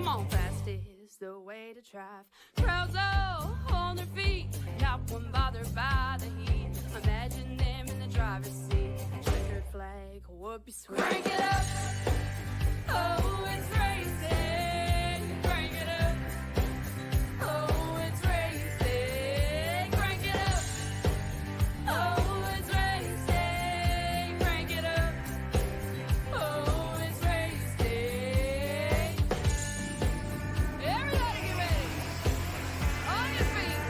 on, fast is the way to drive. Crowds all on their feet, not one bothered by the heat. Imagine them in the driver's seat. Checkered flag would be sweet. Crank it up, oh, it's racing. Crank it up, oh, it's racing. Crank it up, oh, it's racing. Crank it up, oh, it's racing. Everybody get ready. On your feet.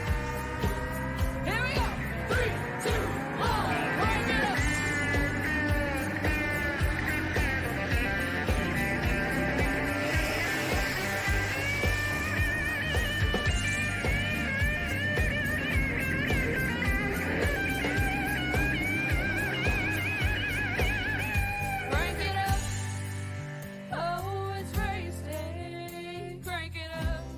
Here we go. 3, 2, 1. Crank it up. Crank it up. Oh, it's race day. Crank it up.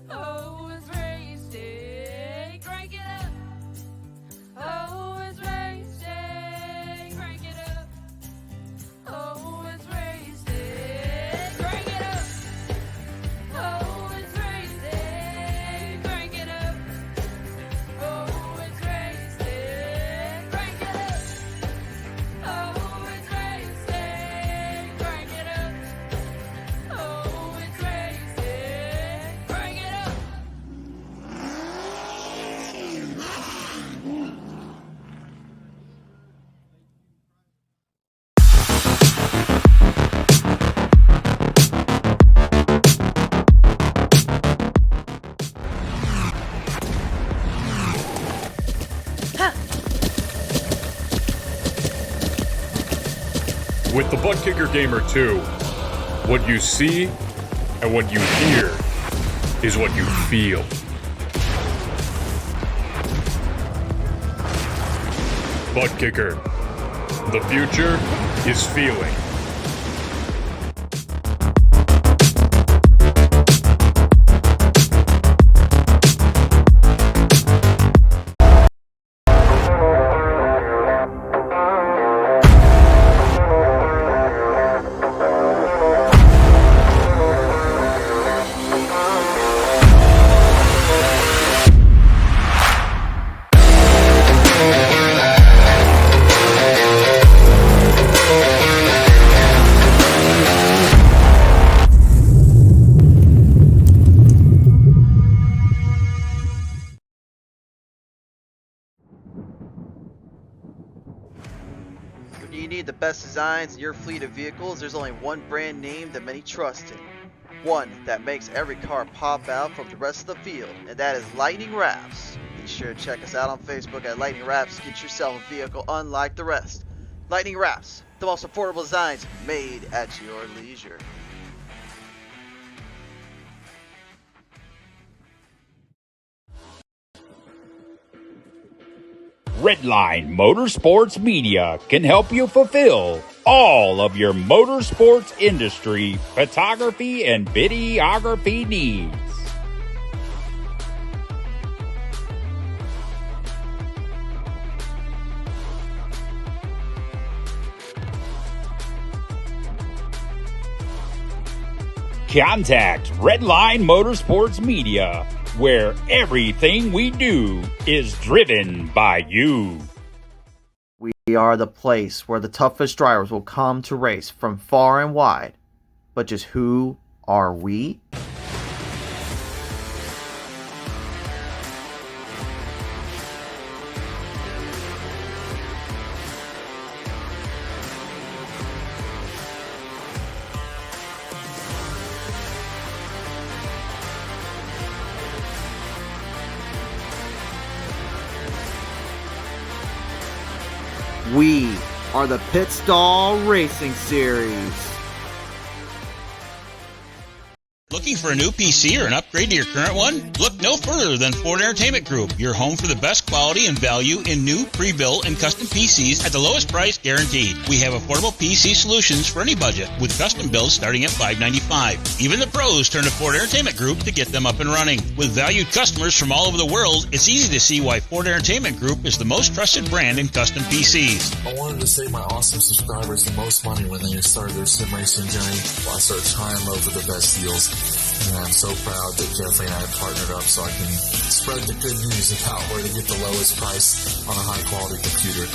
Oh, it's race day. Crank it up. Oh, it's race day. Crank it up. Oh, it's race day. Crank it up. Oh, it's race day. Crank it up. Oh, it's race day. Crank it up. Oh, it's race day. Crank it up. Oh, it's race day. Crank it up. With the ButtKicker Gamer 2, what you see and what you hear is what you feel. ButtKicker. The future is feeling. When you need the best designs in your fleet of vehicles, there's only one brand name that many trust in. One that makes every car pop out from the rest of the field, and that is Lightning Wrapz. Be sure to check us out on Facebook at Lightning Wrapz. Get yourself a vehicle unlike the rest. Lightning Wrapz, the most affordable designs made at your leisure. Redline Motorsports Media can help you fulfill all of your motorsports industry photography and videography needs. Contact Redline Motorsports Media, where everything we do is driven by you. We are the place where the toughest drivers will come to race from far and wide. But just who are we? We are the Pit Stall Racing Series. Looking for a new PC or an upgrade to your current one? Look no further than Ford Entertainment Group, your home for the best quality and value in new, pre-built, and custom PCs at the lowest price guaranteed. We have affordable PC solutions for any budget, with custom builds starting at $595. Even the pros turn to Ford Entertainment Group to get them up and running. With valued customers from all over the world, it's easy to see why Ford Entertainment Group is the most trusted brand in custom PCs. I wanted to save my awesome subscribers the most money when they started their sim racing journey, while I started trying to look for the best deals. And I'm so proud that Jeffrey and I have partnered up so I can spread the good news about where to get the lowest price on a high-quality computer.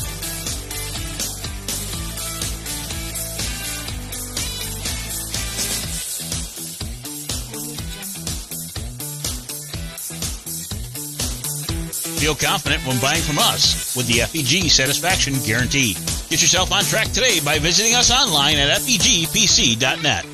Feel confident when buying from us with the FEG Satisfaction Guarantee. Get yourself on track today by visiting us online at fegpc.net.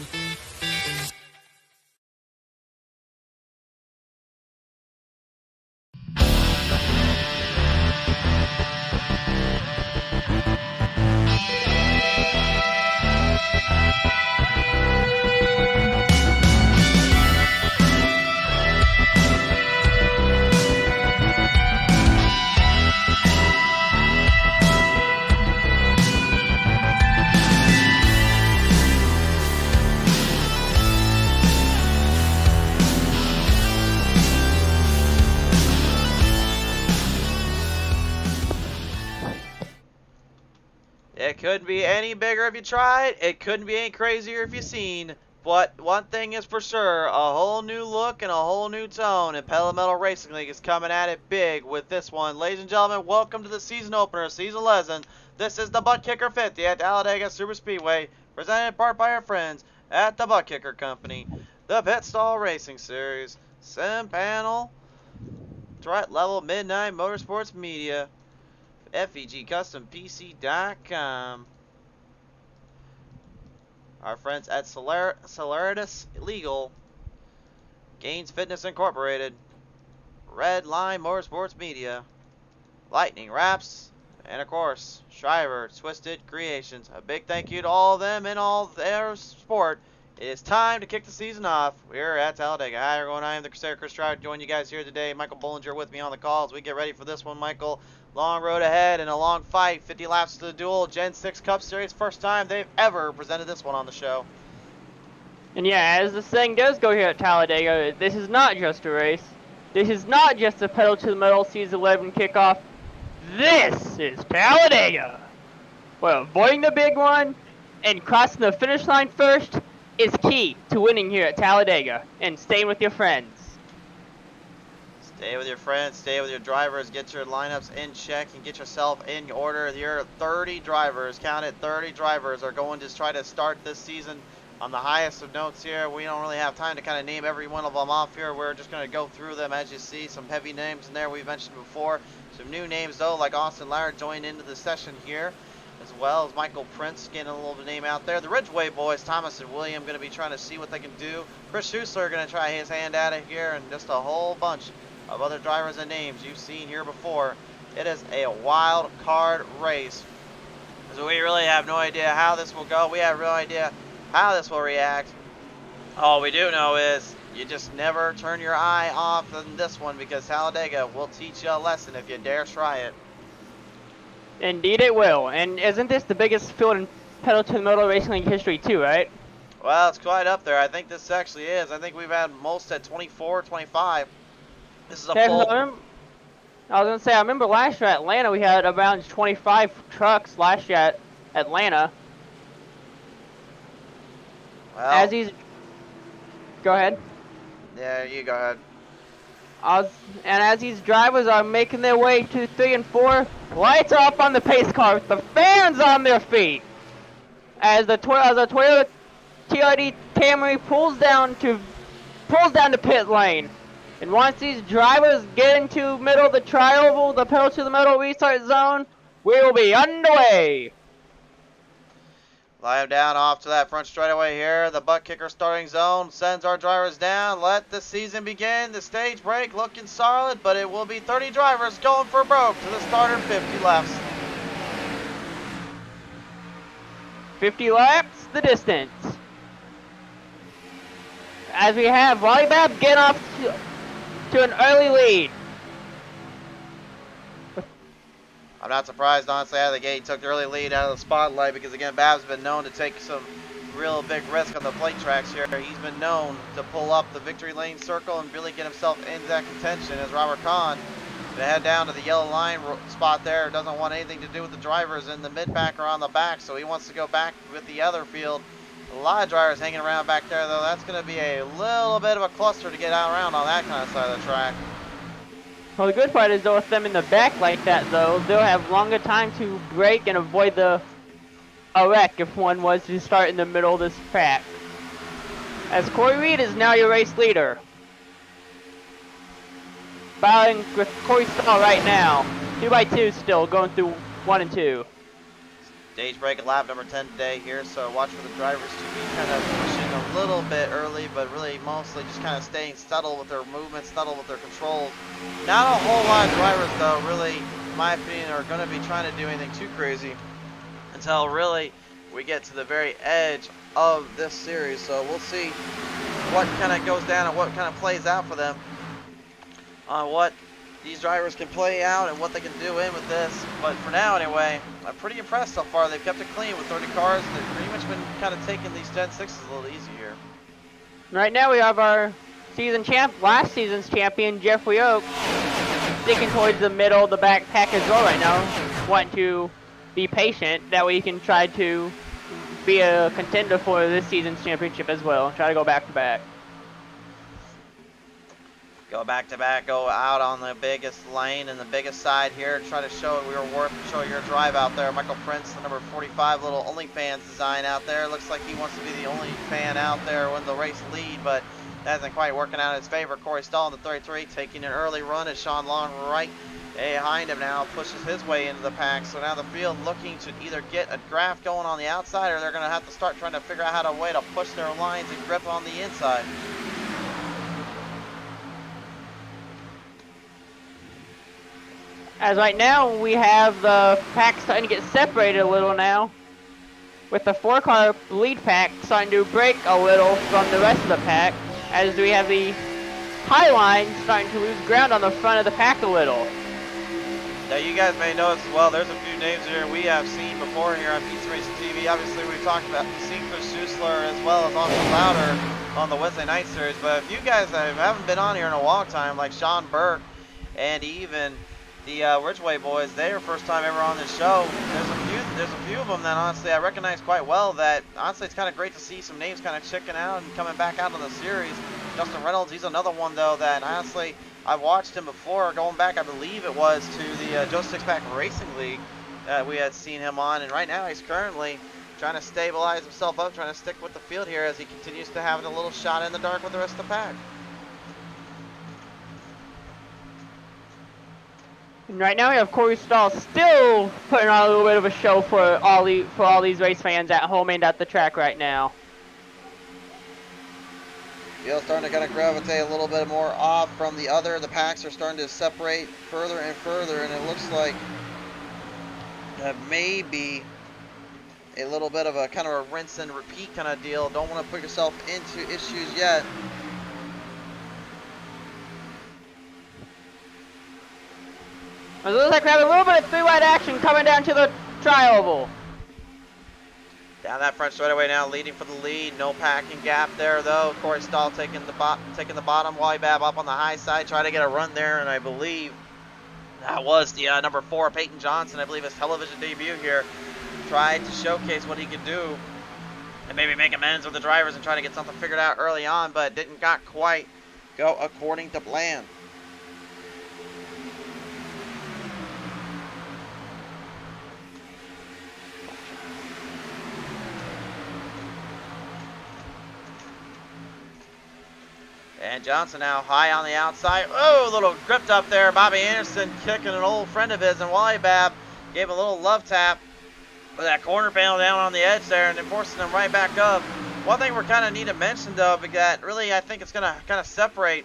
It couldn't be any bigger if you tried. It couldn't be any crazier if you seen. But one thing is for sure, a whole new look and a whole new tone. And Pedal Metal Racing League is coming at it big with this one. Ladies and gentlemen, welcome to the season opener, season 11. This is the ButtKicker 50 at Talladega Superspeedway, presented in part by our friends at the ButtKicker Company. The Pit Stall Racing Series, Sim Panel, Threat Level Midnight Motorsports Media, FEGCustomPC.com. Our friends at Celeratus Legal, Gainz Fitness Inc, Red Line Motorsports Media, Lightning Wrapz, and of course, Shriver Twisted Creations. A big thank you to all of them and all their support. It is time to kick the season off. We're at Talladega. Hi everyone, I am the Crusader Chris Shriver, joining you guys here today. Michael Bollinger with me on the call as we get ready for this one. Michael, long road ahead and a long fight. 50 laps to the duel. Gen 6 Cup Series. First time they've ever presented this one on the show. And yeah, as the saying does go here at Talladega, this is not just a race. This is not just a pedal to the metal season 11 kickoff. This is Talladega. Well, avoiding the big one and crossing the finish line first is key to winning here at Talladega and staying with your friends. Stay with your friends, stay with your drivers, get your lineups in check, and get yourself in order. Your 30 drivers, count it, 30 drivers are going to try to start this season on the highest of notes here. We don't really have time to kind of name every one of them off here. We're just going to go through them as you see. Some heavy names in there we've mentioned before. Some new names though, like Austin Lyer joined into the session here, as well as Michael Prince getting a little bit of name out there. The Ridgeway boys, Thomas and William, going to be trying to see what they can do. Chris Schuessler going to try his hand at it here, and just a whole bunch of other drivers and names you've seen here before. It is a wild card race, so we really have no idea how this will go. We have no idea how this will react. All we do know is you just never turn your eye off on this one, because Talladega will teach you a lesson if you dare try it. Indeed it will. And isn't this the biggest field in pedal to the metal racing league history too, right? Well, it's quite up there. I think this actually is. I think we've had most at 24, 25. This is a full... I was going to say, I remember last year at Atlanta we had around 25 trucks last year at Atlanta. Well, As these... Go ahead. Yeah, you go ahead. And as these drivers are making their way to 3 and 4, lights off on the pace car with the fans on their feet. As the Toyota TRD Camry pulls down the pit lane. And once these drivers get into middle of the tri-oval, the pedal to the metal restart zone, we will be underway. Lie him down off to that front straightaway here. The ButtKicker starting zone sends our drivers down. Let the season begin. The stage break looking solid, but it will be 30 drivers going for broke to the starter 50 laps. 50 laps, the distance. As we have Ronnie Babb getting off to an early lead. I'm not surprised, honestly, out of the gate. He took the early lead out of the spotlight because, again, Babb's been known to take some real big risk on the plate tracks here. He's been known to pull up the victory lane circle and really get himself into that contention, as Robert Kahn to head down to the yellow line spot there. Doesn't want anything to do with the drivers in the mid-pack or on the back, so he wants to go back with the other field A lot of drivers hanging around back there, though. That's going to be a little bit of a cluster to get out around on that kind of side of the track. Well, the good part is, though, with them in the back like that, though, they'll have longer time to brake and avoid a wreck if one was to start in the middle of this track. As Corey Reed is now your race leader. Battling with Corey Stahl right now. 2x2 still, going through 1 and 2. Stage break at lap number 10 today here, so watch for the drivers to be kind of pushing a little bit early, but really mostly just kind of staying subtle with their movements, subtle with their controls. Not a whole lot of drivers, though, really, in my opinion, are going to be trying to do anything too crazy until really we get to the very edge of this series. So we'll see what kind of goes down and what kind of plays out for them on what these drivers can play out and what they can do in with this. But for now, anyway, I'm pretty impressed so far. They've kept it clean with 30 cars, and they've pretty much been kind of taking these Gen 6s a little easy here. Right now we have our last season's champion, Jeffrey Oak, sticking towards the middle of the back pack as well right now. Want to be patient, that way you can try to be a contender for this season's championship as well. Try to go back to back. Go back to back, go out on the biggest lane and the biggest side here. Try to show we were worth show your drive out there. Michael Prince, the number 45 little OnlyFans design out there. Looks like he wants to be the only fan out there when the race lead, but that isn't quite working out in his favor. Corey Stahl in the 33 taking an early run as Sean Long right behind him now pushes his way into the pack. So now the field looking to either get a draft going on the outside, or they're going to have to start trying to figure out how to way to push their lines and grip on the inside. As right now, we have the pack starting to get separated a little now, with the 4-car lead pack starting to break a little from the rest of the pack, as we have the high line starting to lose ground on the front of the pack a little. Now you guys may notice as well, there's a few names here we have seen before here on Pizza Racing TV. Obviously we've talked about Chris Schussler as well as Austin Louder on the Wednesday night series, but if you guys haven't been on here in a long time, like Sean Burke and even the Ridgeway boys, they are first time ever on this show. There's a few of them that honestly I recognize quite well, that honestly it's kind of great to see some names kind of checking out and coming back out of the series. Justin Reynolds, he's another one though that honestly I've watched him before, going back I believe it was to the Joe Sixpack Racing League that we had seen him on, and right now he's currently trying to stabilize himself up, trying to stick with the field here as he continues to have a little shot in the dark with the rest of the pack. And right now we have Corey Stahl still putting on a little bit of a show for all these race fans at home and at the track right now. Field's starting to kind of gravitate a little bit more off from the other. The packs are starting to separate further and further, and it looks like that may be a little bit of a kind of a rinse and repeat kind of deal. Don't want to put yourself into issues yet. It looks like we have a little bit of three-wide action coming down to the tri-oval. Down that front straightaway now, leading for the lead. No packing gap there though. Corey Stahl taking the bottom. Wally Babb up on the high side, trying to get a run there, and I believe that was the number 4, Peyton Johnson. I believe his television debut here. Tried to showcase what he could do and maybe make amends with the drivers and try to get something figured out early on, but didn't quite go according to plan. And Johnson now high on the outside. Oh, a little gripped up there. Bobby Anderson kicking an old friend of his, and Wally Babb gave a little love tap with that corner panel down on the edge there and then forcing them right back up. One thing we're kind of need to mention though, because really I think it's going to kind of separate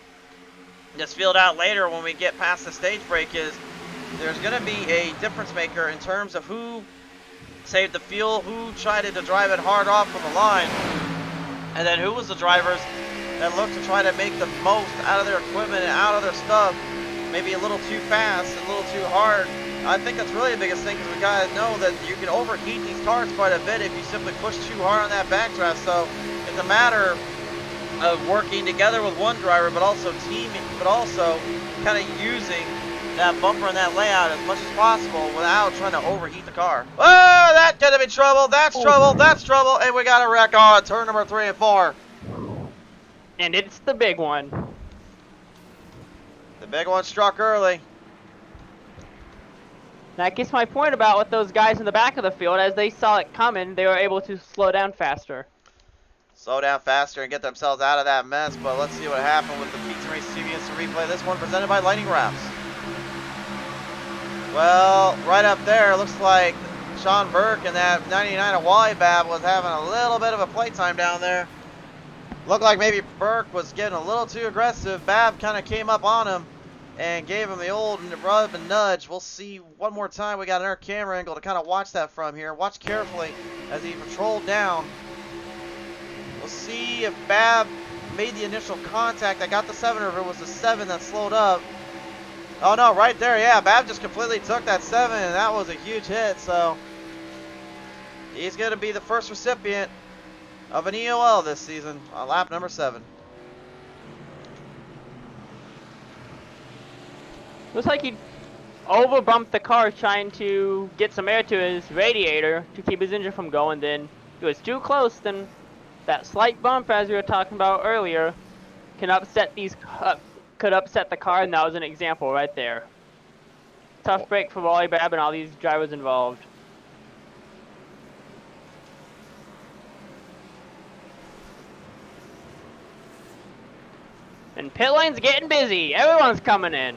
this field out later when we get past the stage break, is there's going to be a difference maker in terms of who saved the fuel, who tried to drive it hard off from the line, and then who was the drivers that look to try to make the most out of their equipment and out of their stuff, maybe a little too fast, a little too hard. I think that's really the biggest thing, because we gotta know that you can overheat these cars quite a bit if you simply push too hard on that backdraft. So it's a matter of working together with one driver, but also teaming, but also kind of using that bumper and that layout as much as possible without trying to overheat the car. Oh, that could have been trouble. That's trouble. That's trouble. And we got a wreck on turn number 3 and 4. And it's the big one. The big one struck early. That gets my point about with those guys in the back of the field. As they saw it coming, they were able to slow down faster. Slow down faster and get themselves out of that mess. But let's see what happened with the Pizza Race TV Instant Replay. This one presented by Lightning Wrapz. Well, right up there, looks like Sean Burke and that 99 of Wally Bab was having a little bit of a playtime down there. Looked like maybe Burke was getting a little too aggressive. Bab kind of came up on him and gave him the old rub and nudge. We'll see one more time. We got another camera angle to kind of watch that from here. Watch carefully as he patrolled down. We'll see if Bab made the initial contact. I got the 7, or if it was the 7 that slowed up. Oh no, right there, yeah, Bab just completely took that 7, and that was a huge hit, so he's going to be the first recipient of an EOL this season on lap number 7. Looks like he overbumped the car trying to get some air to his radiator to keep his engine from going. Then it was too close. Then that slight bump, as we were talking about earlier, can upset could upset the car, and that was an example right there. Tough break for Wally Bab and all these drivers involved. And pit lane's getting busy. Everyone's coming in.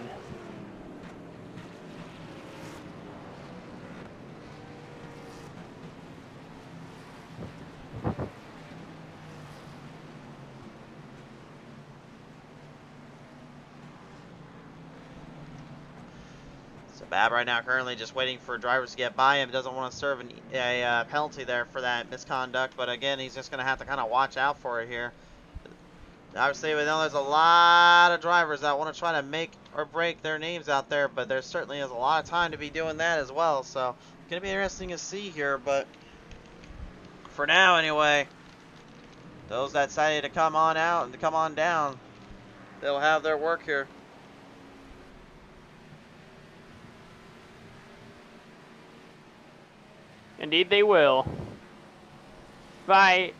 Bab right now currently just waiting for drivers to get by him. Doesn't want to serve a penalty there for that misconduct, but again, he's just going to have to kind of watch out for it here. Obviously, we know there's a lot of drivers that want to try to make or break their names out there, but there certainly is a lot of time to be doing that as well, so it's going to be interesting to see here, but for now anyway, those that decided to come on out and to come on down, they'll have their work here. Indeed they will. Right,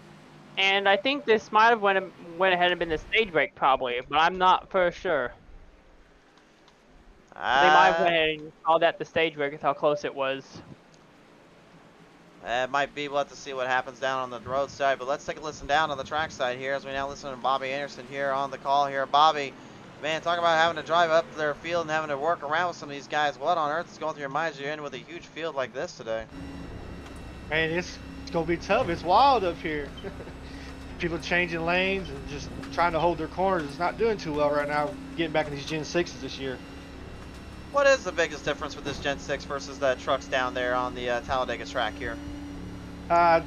and I think this might have went ahead and been the stage break probably, but I'm not for sure. They might have went ahead and called that the stage break with how close it was. It might be. We'll have to see what happens down on the road side, but let's take a listen down on the track side here as we now listen to Bobby Anderson here on the call here. Bobby, man, talk about having to drive up their field and having to work around with some of these guys. What on earth is going through your mind as you're in with a huge field like this today? Man, it's going to be tough. It's wild up here. People changing lanes and just trying to hold their corners. It's not doing too well right now, getting back in these Gen 6s this year. What is the biggest difference with this Gen 6 versus the trucks down there on the Talladega track here? The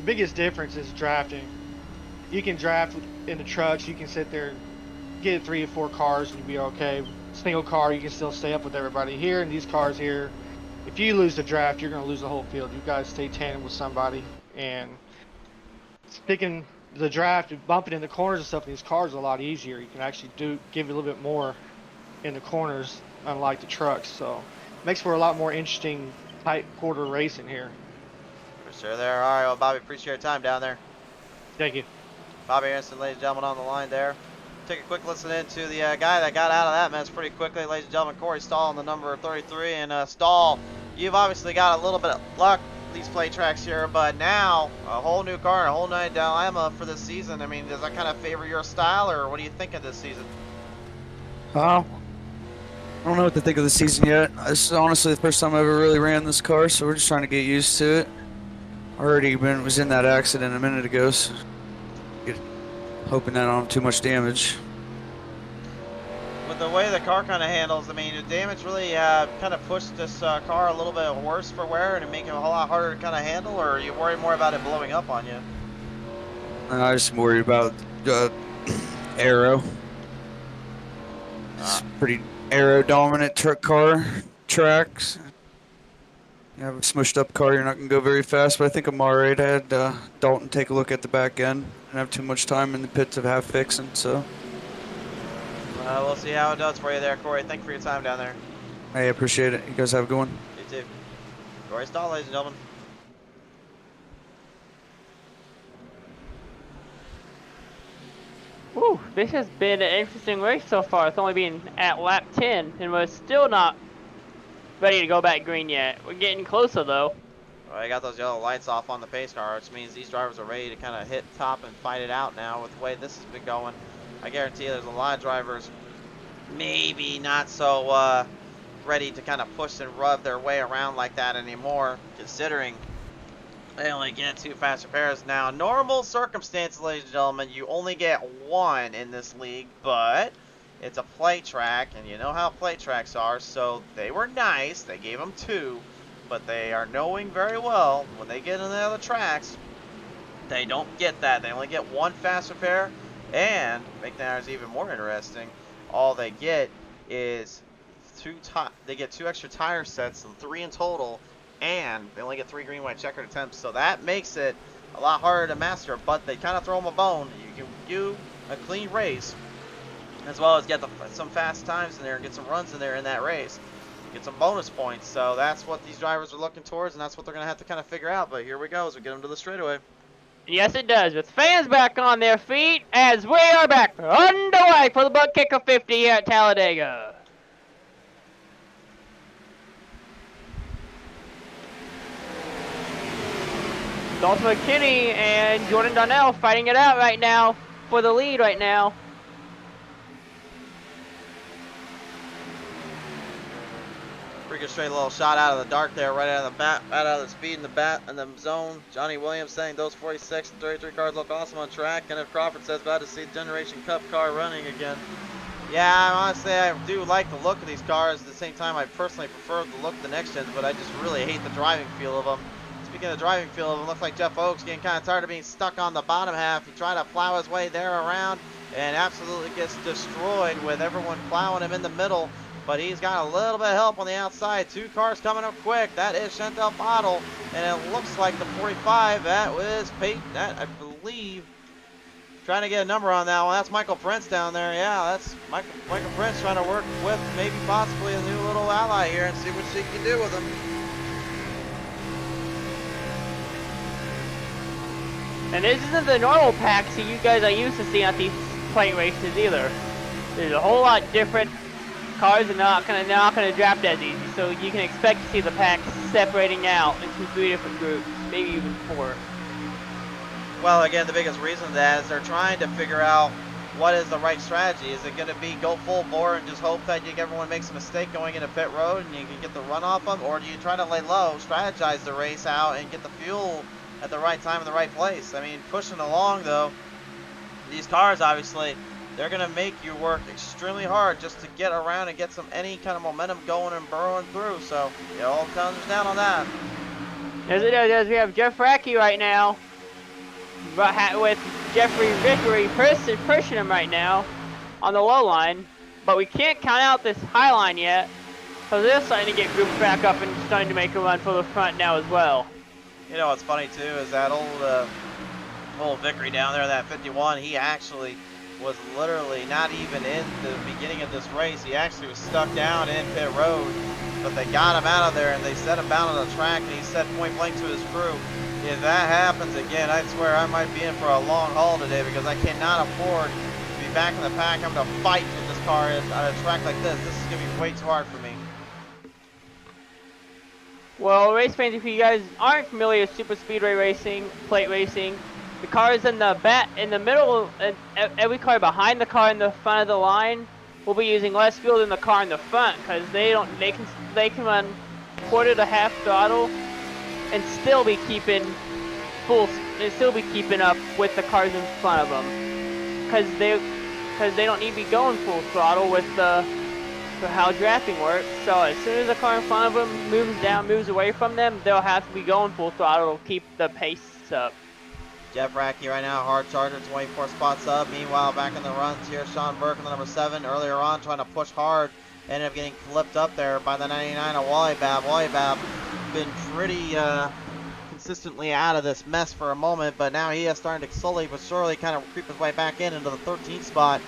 biggest difference is drafting. You can draft in the trucks. You can sit there, get 3 or 4 cars, and you'll be okay. Single car, you can still stay up with everybody. Here in these cars here, if you lose the draft, you're going to lose the whole field. You've got to stay tandem with somebody. And sticking the draft and bumping in the corners and stuff in these cars is a lot easier. You can actually give it a little bit more in the corners, unlike the trucks. So it makes for a lot more interesting tight quarter racing here. For sure there. All right, well, Bobby, appreciate your time down there. Thank you. Bobby Anderson, ladies and gentlemen, on the line there. Take a quick listen into the guy that got out of that mess pretty quickly, ladies and gentlemen. Corey Stahl on the number 33. And Stahl, you've obviously got a little bit of luck these play tracks here, but now a whole new car and a whole new dilemma for this season. I mean, does that kind of favor your style, or what do you think of this season? I don't know what to think of the season yet. This is honestly the first time I ever really ran this car, so we're just trying to get used to it. Already was in that accident a minute ago, so hoping that I don't have too much damage. With the way the car kind of handles, I mean, did damage really kind of push this car a little bit worse for wear and make it a whole lot harder to kind of handle, or are you worried more about it blowing up on you? I just worried about aero. It's pretty aero dominant tracks. You have a smushed up car, you're not going to go very fast, but I think I'm alright. I had Dalton take a look at the back end. Didn't have too much time in the pit to have fixing, so. We'll see how it does for you there, Corey. Thank you for your time down there. Hey, I appreciate it. You guys have a good one. You too. Roy Stahl, ladies and gentlemen. Whew, this has been an interesting race so far. It's only been at lap 10, and we're still not ready to go back green yet. We're getting closer, though. Well, I got those yellow lights off on the pace car, which means these drivers are ready to kind of hit top and fight it out now with the way this has been going. I guarantee you there's a lot of drivers maybe not so ready to kind of push and rub their way around like that anymore, considering they only get 2 fast repairs. Now, normal circumstances, ladies and gentlemen, you only get 1 in this league, but it's a play track, and you know how play tracks are, so they were nice. They gave them 2, but they are knowing very well when they get in the other tracks, they don't get that. They only get 1 fast repair, and make that even more interesting, all they get is 2 extra tire sets, so 3 in total, and they only get 3 green, white, checkered attempts, so that makes it a lot harder to master, but they kind of throw them a bone. You can do a clean race, as well as get some fast times in there and get some runs in there in that race. Get some bonus points, so that's what these drivers are looking towards, and that's what they're going to have to kind of figure out, but here we go as we get them to the straightaway. Yes, it does. With fans back on their feet, as we are back underway for the ButtKicker 50 here at Talladega. Dalton McKinney and Jordan Donnell fighting it out right now for the lead right now. Pretty good straight little shot out of the dark there, right out of the bat, right out of the speed in the bat in the zone. Johnny Williams saying those 46 and 33 cars look awesome on track. Kenneth Crawford says about to see the Generation Cup car running again. Yeah, honestly, I do like the look of these cars. At the same time, I personally prefer the look of the next gens, but I just really hate the driving feel of them. Speaking of the driving feel of them, looks like Jeff Oakes getting kind of tired of being stuck on the bottom half. He tried to plow his way there around and absolutely gets destroyed with everyone plowing him in the middle. But he's got a little bit of help on the outside. 2 cars coming up quick. That is Chantel Bottle. And it looks like the 45. That was Peyton. That, I believe, trying to get a number on that one. That's Michael Prince down there. Yeah, that's Michael Prince trying to work with maybe possibly a new little ally here and see what she can do with him. And this isn't the normal packs that you guys are used to seeing at these plate races either. There's a whole lot different. Cars are not gonna draft as easy, so you can expect to see the packs separating out into 3 different groups, maybe even 4. Well, again, the biggest reason for that is they're trying to figure out what is the right strategy. Is it going to be go full bore and just hope that everyone makes a mistake going into pit road and you can get the run off them, or do you try to lay low, strategize the race out, and get the fuel at the right time in the right place? I mean, pushing along though, these cars obviously, they're going to make you work extremely hard just to get around and get any kind of momentum going and burrowing through. So it all comes down on that. As it does, we have Jeff Racky right now with Jeffrey Vickery pushing him right now on the low line. But we can't count out this high line yet, so they're starting to get grouped back up and starting to make a run for the front now as well. You know what's funny too is that old Vickery down there, that 51, he actually was literally not even in the beginning of this race. He actually was stuck down in pit road, but they got him out of there and they set him down on the track, and he said point blank to his crew, if that happens again, I swear I might be in for a long haul today, because I cannot afford to be back in the pack. I'm going to fight with this car on a track like this. This is going to be way too hard for me. Well, race fans, if you guys aren't familiar with Superspeedway racing, plate racing, the cars in the middle, and every car behind the car in the front of the line will be using less fuel than the car in the front, because they can run quarter to half throttle and still be keeping up with the cars in front of them, because they don't need to be going full throttle with for how drafting works. So as soon as the car in front of them moves away from them, they'll have to be going full throttle to keep the pace up. Jeff Racky right now, hard charger, 24 spots up. Meanwhile, back in the runs here, Sean Burke in the number 7. Earlier on, trying to push hard. Ended up getting flipped up there by the 99 of Wally Babb. Wally Babb been pretty consistently out of this mess for a moment, but now he is starting to slowly but surely kind of creep his way back into the 13th spot.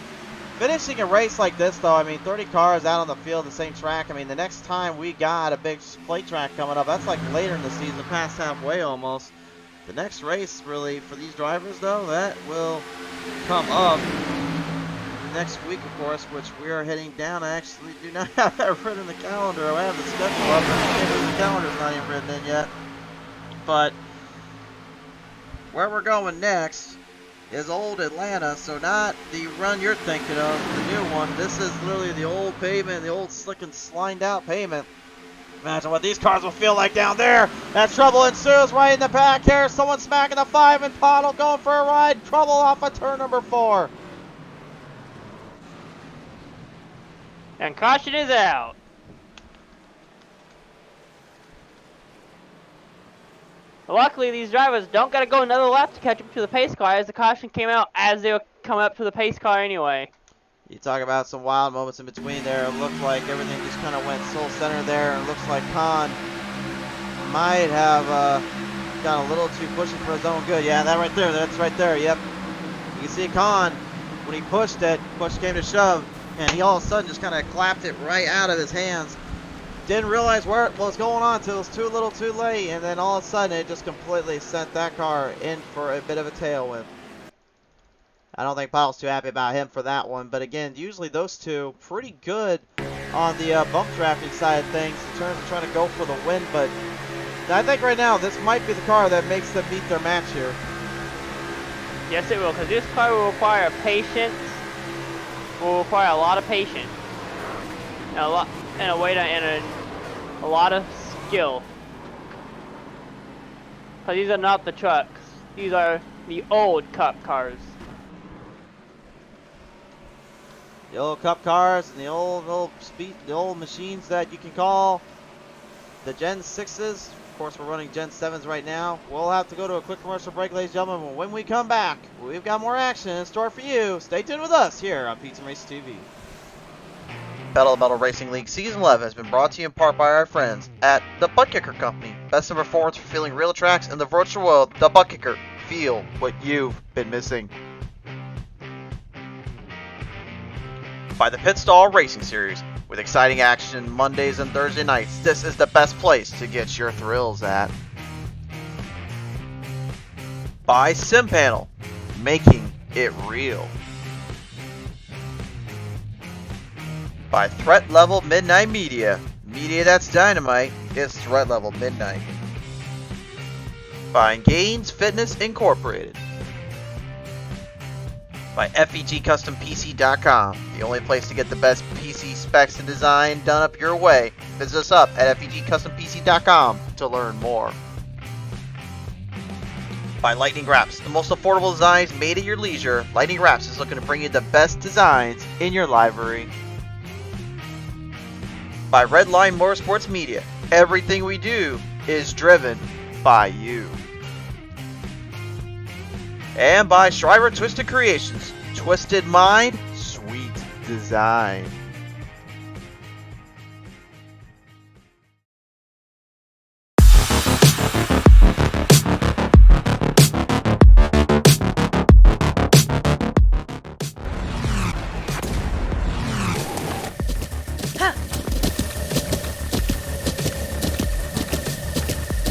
finishing a race like this, though, I mean, 30 cars out on the field, the same track. I mean, the next time we got a big plate track coming up, that's like later in the season, past halfway almost. The next race, really, for these drivers, though, that will come up next week, of course, which we are heading down. I actually do not have that written in the calendar. I have the schedule up, and the calendar's not even written in yet. But where we're going next is old Atlanta, so not the run you're thinking of, the new one. This is literally the old pavement, the old slick and slined out pavement. Imagine what these cars will feel like down there. And trouble ensues right in the back here. Someone smacking the 5 and Poddle going for a ride. Trouble off of turn number 4. And caution is out. Luckily, these drivers don't got to go another lap to catch up to the pace car, as the caution came out as they were coming up to the pace car anyway. You talk about some wild moments in between there. It looked like everything just kind of went soul center there. It looks like Khan might have got a little too pushy for his own good. Yeah, that right there. That's right there. Yep. You can see Khan, when he pushed it, push came to shove, and he all of a sudden just kind of clapped it right out of his hands. Didn't realize where it was going on until it was too little too late, and then all of a sudden it just completely sent that car in for a bit of a tailwind. I don't think Paul's too happy about him for that one, but again, usually those two pretty good on the bump drafting side of things in terms of trying to go for the win, but I think right now this might be the car that makes them meet their match here. Yes, it will, because this car will require patience. Will require a lot of patience, and a lot of skill. Because these are not the trucks; these are the old Cup cars. The old Cup cars and the old machines that you can call the Gen 6s. Of course, we're running Gen 7s right now. We'll have to go to a quick commercial break, ladies and gentlemen. When we come back, we've got more action in store for you. Stay tuned with us here on Pizza Race TV. Battle of Metal Racing League Season 11 has been brought to you in part by our friends at the ButtKicker Company. Best in performance for feeling real tracks in the virtual world. The ButtKicker. Feel what you've been missing. By the Pit Stall Racing Series. With exciting action Mondays and Thursday nights, this is the best place to get your thrills at. By SimPanel, making it real. By Threat Level Midnight Media, media that's dynamite, it's Threat Level Midnight. By Gainz Fitness Inc. By FEGCustomPC.com, the only place to get the best PC specs and design done up your way. Visit us up at FEGCustomPC.com to learn more. By Lightning Wrapz, the most affordable designs made at your leisure. Lightning Wrapz is looking to bring you the best designs in your livery. By Redline Motorsports Media, everything we do is driven by you. And by Shriver Twisted Creations, Twisted Mind, Sweet Design.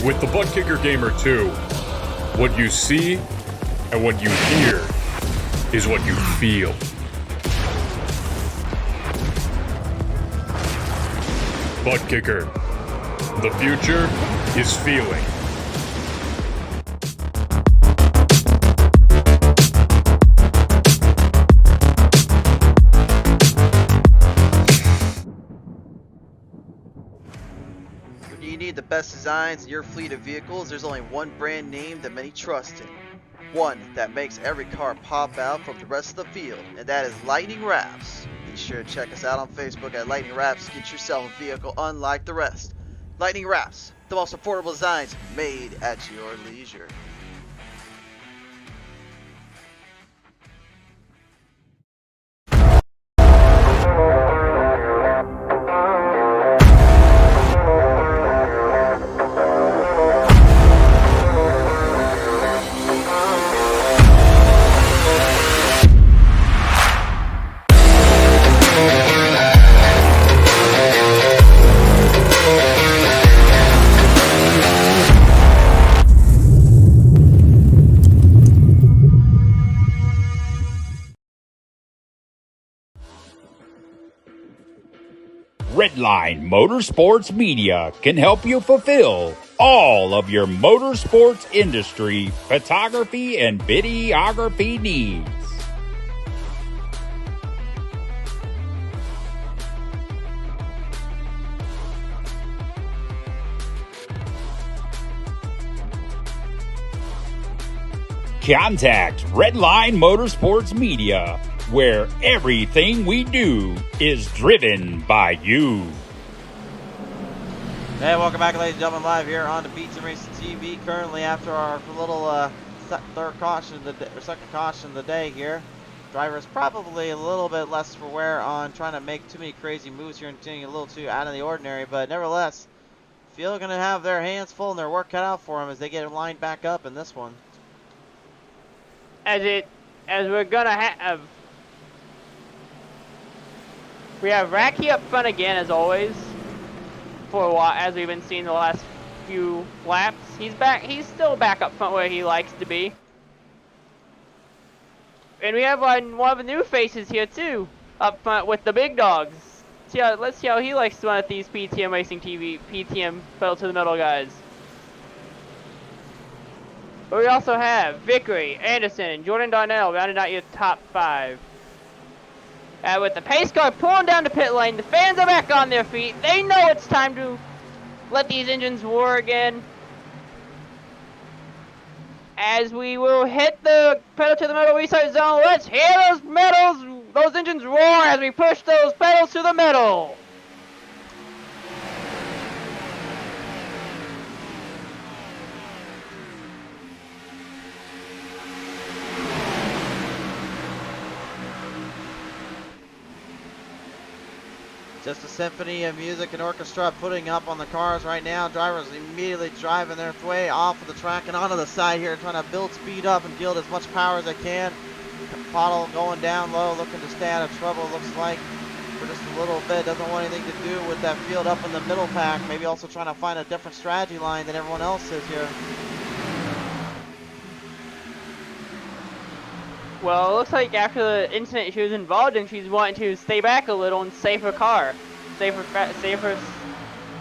With the ButtKicker Gamer 2, what you see and what you hear is what you feel. ButtKicker. The future is feeling. When you need the best designs in your fleet of vehicles, there's only one brand name that many trust in. One that makes every car pop out from the rest of the field, and that is Lightning Wrapz. Be sure to check us out on Facebook at Lightning Wrapz. Get yourself a vehicle unlike the rest. Lightning Wrapz, the most affordable designs made at your leisure. Redline Motorsports Media can help you fulfill all of your motorsports industry photography and videography needs. Contact Redline Motorsports Media, where everything we do is driven by you. Hey, welcome back, ladies and gentlemen, live here on the Beats and Racing TV. Currently, after our little second caution of the day here, driver's probably a little bit less for wear on trying to make too many crazy moves here and getting a little too out of the ordinary, but nevertheless, feel going to have their hands full and their work cut out for them as they get lined back up in this one. As we're gonna have, we have Racky up front again as always. For a while, as we've been seeing the last few laps, he's back. He's still back up front where he likes to be. And we have one of the new faces here too, up front with the big dogs. Let's see how he likes to run at these PTM Racing TV, PTM pedal to the metal guys. But we also have Vickery, Anderson, and Jordan Darnell rounding out your top 5. With the pace car pulling down the pit lane, the fans are back on their feet. They know it's time to let these engines roar again. As we will hit the pedal to the metal restart zone, let's hear those engines roar as we push those pedals to the metal. Just a symphony of music and orchestra putting up on the cars right now. Drivers immediately driving their way off of the track and onto the side here, trying to build speed up and build as much power as they can. Pottle going down low, looking to stay out of trouble, looks like, for just a little bit. Doesn't want anything to do with that field up in the middle pack. Maybe also trying to find a different strategy line than everyone else is here. Well, it looks like after the incident she was involved in, she's wanting to stay back a little and save her car. Save her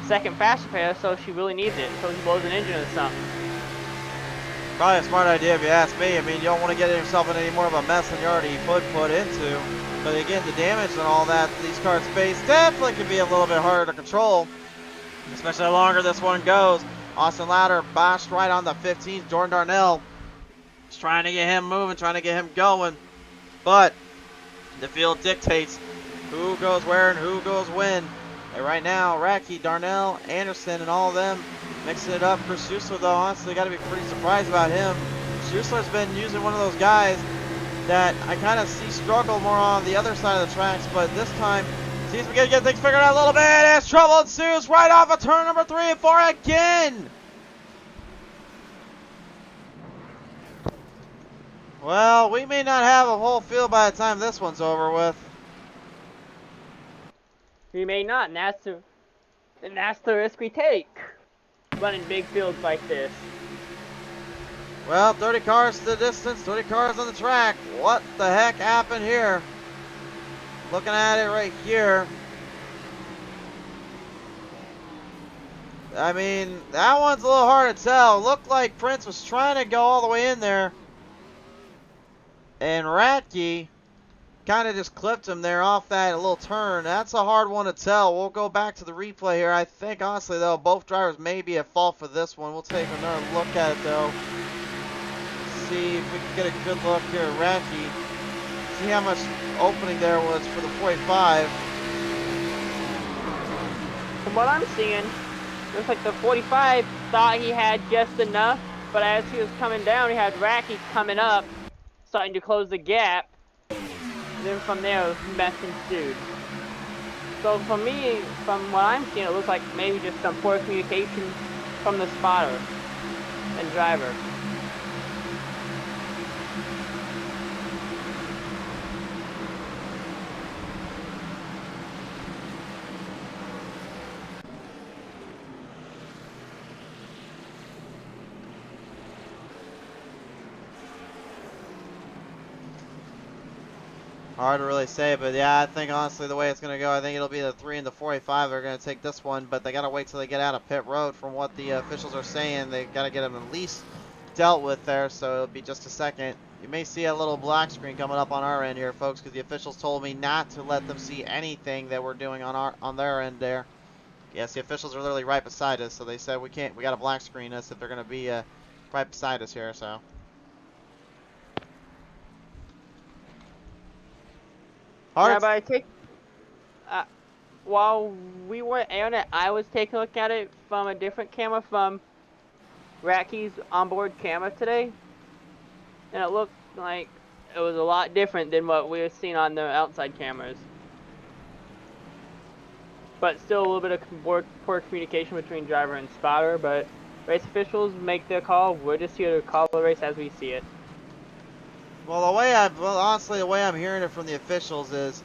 second fast repair, so she really needs it. So she blows an engine or something. Probably a smart idea if you ask me. I mean, you don't want to get yourself in any more of a mess than you already put into. But again, the damage and all that these cars face definitely can be a little bit harder to control, especially the longer this one goes. Austin Lauder boshed right on the 15th. Jordan Darnell just trying to get him moving, trying to get him going. But the field dictates who goes where and who goes when. And right now, Racky, Darnell, Anderson, and all of them mixing it up. Chris Schuessler, though, honestly, got to be pretty surprised about him. Schuessler's been using one of those guys that I kind of see struggle more on the other side of the tracks, but this time seems to be getting things figured out a little bit. As trouble ensues right off of turn number 3 and 4 again. Well, we may not have a whole field by the time this one's over with. We may not, and that's the risk we take, running big fields like this. Well, 30 cars to the distance, 30 cars on the track. What the heck happened here? Looking at it right here. I mean, that one's a little hard to tell. Looked like Prince was trying to go all the way in there. And Ratke kind of just clipped him there off that little turn. That's a hard one to tell. We'll go back to the replay here. I think, honestly, though, both drivers may be at fault for this one. We'll take another look at it, though. See if we can get a good look here at Ratke. See how much opening there was for the 45. From what I'm seeing, looks like the 45 thought he had just enough, but as he was coming down, he had Racky coming up, starting to close the gap. And then from there, mess ensued. So for me, from what I'm seeing, it looks like maybe just some poor communication from the spotter and driver. Hard to really say, but yeah, I think honestly the way it's going to go, I think it'll be the 3 and the 45 that are going to take this one, but they got to wait till they get out of pit road. From what the officials are saying, they got to get them at least dealt with there, so it'll be just a second. You may see a little black screen coming up on our end here, folks, because the officials told me not to let them see anything that we're doing on their end there. Yes, the officials are literally right beside us, so they said we got to black screen us if they're going to be right beside us here, so. Yeah, but I take, while we weren't airing it, I was taking a look at it from a different camera, from Racky's onboard camera today, and it looked like it was a lot different than what we were seeing on the outside cameras. But still a little bit of poor communication between driver and spotter, but race officials make their call. We're just here to call the race as we see it. Well, honestly, the way I'm hearing it from the officials is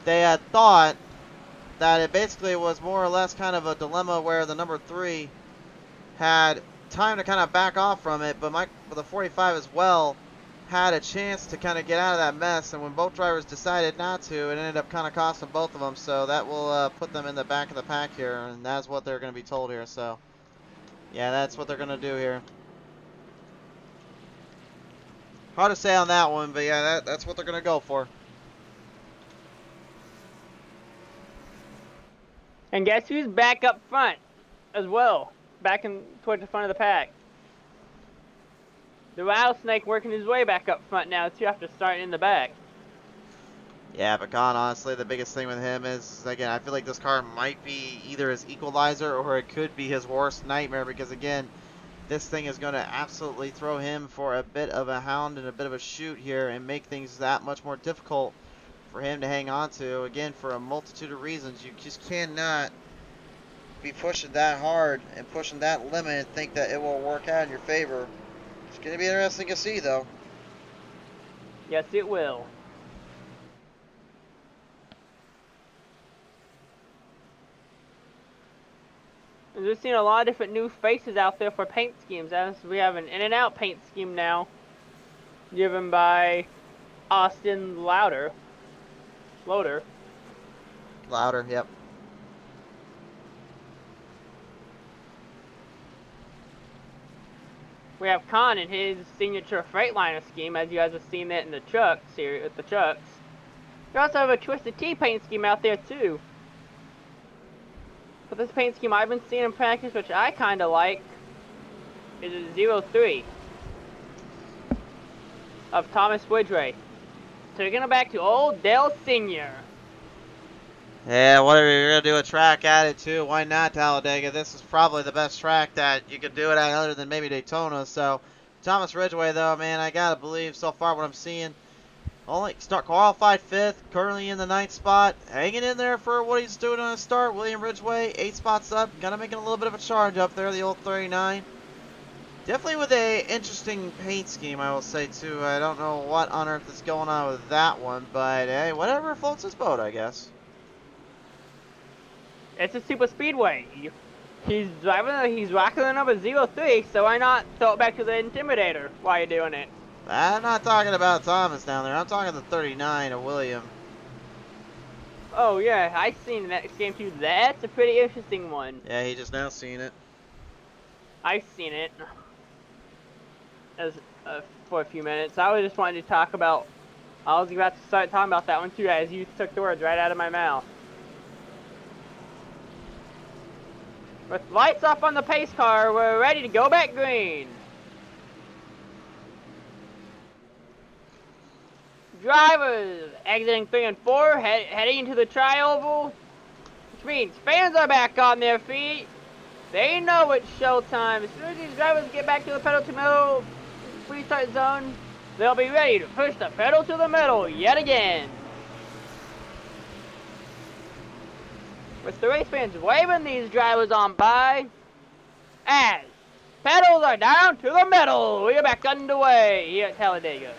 they had thought that it basically was more or less kind of a dilemma where the number 3 had time to kind of back off from it, but the 45 as well had a chance to kind of get out of that mess, and when both drivers decided not to, it ended up kind of costing both of them, so that will put them in the back of the pack here, and that's what they're going to be told here, so yeah, that's what they're going to do here. Hard to say on that one, but yeah, that's what they're going to go for. And guess who's back up front as well? Back in towards the front of the pack. The rattlesnake working his way back up front now too, after starting in the back. Yeah, but Con, honestly, the biggest thing with him is, again, I feel like this car might be either his equalizer or it could be his worst nightmare, because again, this thing is going to absolutely throw him for a bit of a hound and a bit of a shoot here and make things that much more difficult for him to hang on to. Again, for a multitude of reasons, you just cannot be pushing that hard and pushing that limit and think that it will work out in your favor. It's going to be interesting to see, though. Yes, it will. We're seeing a lot of different new faces out there for paint schemes, as we have an in-and-out paint scheme now, given by Austin Loader. Louder, yep. We have Khan in his signature Freightliner scheme, as you guys have seen that in the trucks here with the trucks. We also have a Twisted Tea paint scheme out there too. But this paint scheme I've been seeing in practice, which I kind of like, is a 03 of Thomas Woodray. Taking it back to old Dale Sr. Yeah, whatever, you're going to do a track at it too. Why not Talladega? This is probably the best track that you could do it at, other than maybe Daytona. So, Thomas Ridgway, though, man, I got to believe so far what I'm seeing. Only start qualified 5th, currently in the 9th spot. Hanging in there for what he's doing on the start. William Ridgway, 8 spots up. Kind of making a little bit of a charge up there, the old 39. Definitely with a interesting paint scheme, I will say, too. I don't know what on earth is going on with that one, but hey, whatever floats his boat, I guess. It's a Superspeedway. He's rocking the number 03, so why not throw it back to the Intimidator while you're doing it? I'm not talking about Thomas down there. I'm talking the 39 of William. Oh yeah, I've seen that game too. That's a pretty interesting one. Yeah, he just now seen it. I've seen it for a few minutes. I was just wanting to talk about. I was about to start talking about that one too, as you took the words right out of my mouth. With lights off on the pace car, we're ready to go back green. Drivers exiting 3 and 4, heading into the tri-oval, which means fans are back on their feet. They know it's showtime. As soon as these drivers get back to the pedal to metal restart zone, they'll be ready to push the pedal to the metal yet again. With the race fans waving these drivers on by, as pedals are down to the metal. We are back underway here at Talladega.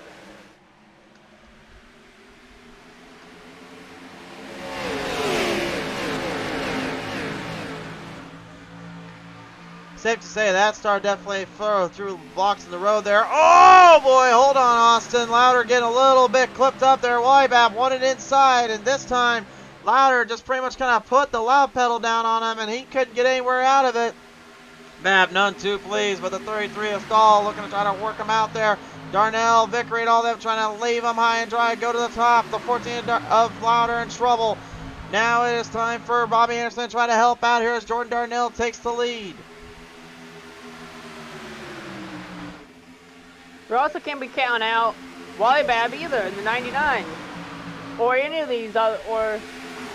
Safe to say that star definitely through blocks in the road there. Oh boy, hold on, Austin. Louder getting a little bit clipped up there. Walibab wanted inside, and this time Louder just pretty much kind of put the loud pedal down on him, and he couldn't get anywhere out of it. Bab none too pleased, but the 33 of Stahl looking to try to work him out there. Darnell, Vickery, and all them trying to leave him high and dry, go to the top. The 14 of Louder in trouble. Now it is time for Bobby Anderson to try to help out here as Jordan Darnell takes the lead. We also can't be counting out Walibab either in the 99, or any of these, or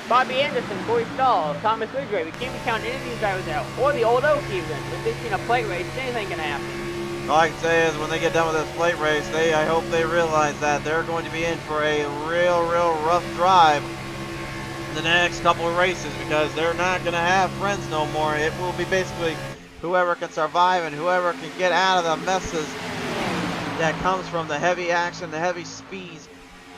Bobby Anderson, Corey Stahl, Thomas Ridgway. We can't be counting any of these drivers out, or the Old Oak even. If they've seen a plate race, anything can happen. All I can say is when they get done with this plate race, I hope they realize that they're going to be in for a real rough drive the next couple of races, because they're not going to have friends no more. It will be basically whoever can survive and whoever can get out of the messes that comes from the heavy action, the heavy speeds,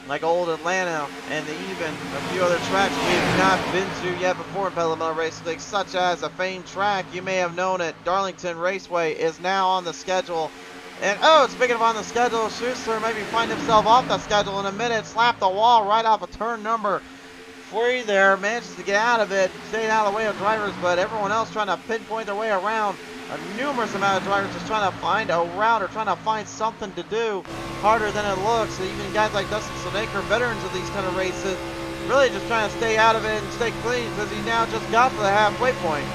like old Atlanta and even a few other tracks we've not been to yet before in Petaluma Racing League, such as a famed track you may have known it, Darlington Raceway, is now on the schedule. And oh, speaking of on the schedule, Schuessler maybe find himself off the schedule in a minute, slapped the wall right off of turn number 3 there, manages to get out of it, staying out of the way of drivers, but everyone else trying to pinpoint their way around. A numerous amount of drivers just trying to find a route or trying to find something to do harder than it looks. And even guys like Dustin Sonaker, veterans of these kind of races, really just trying to stay out of it and stay clean because he now just got to the halfway point.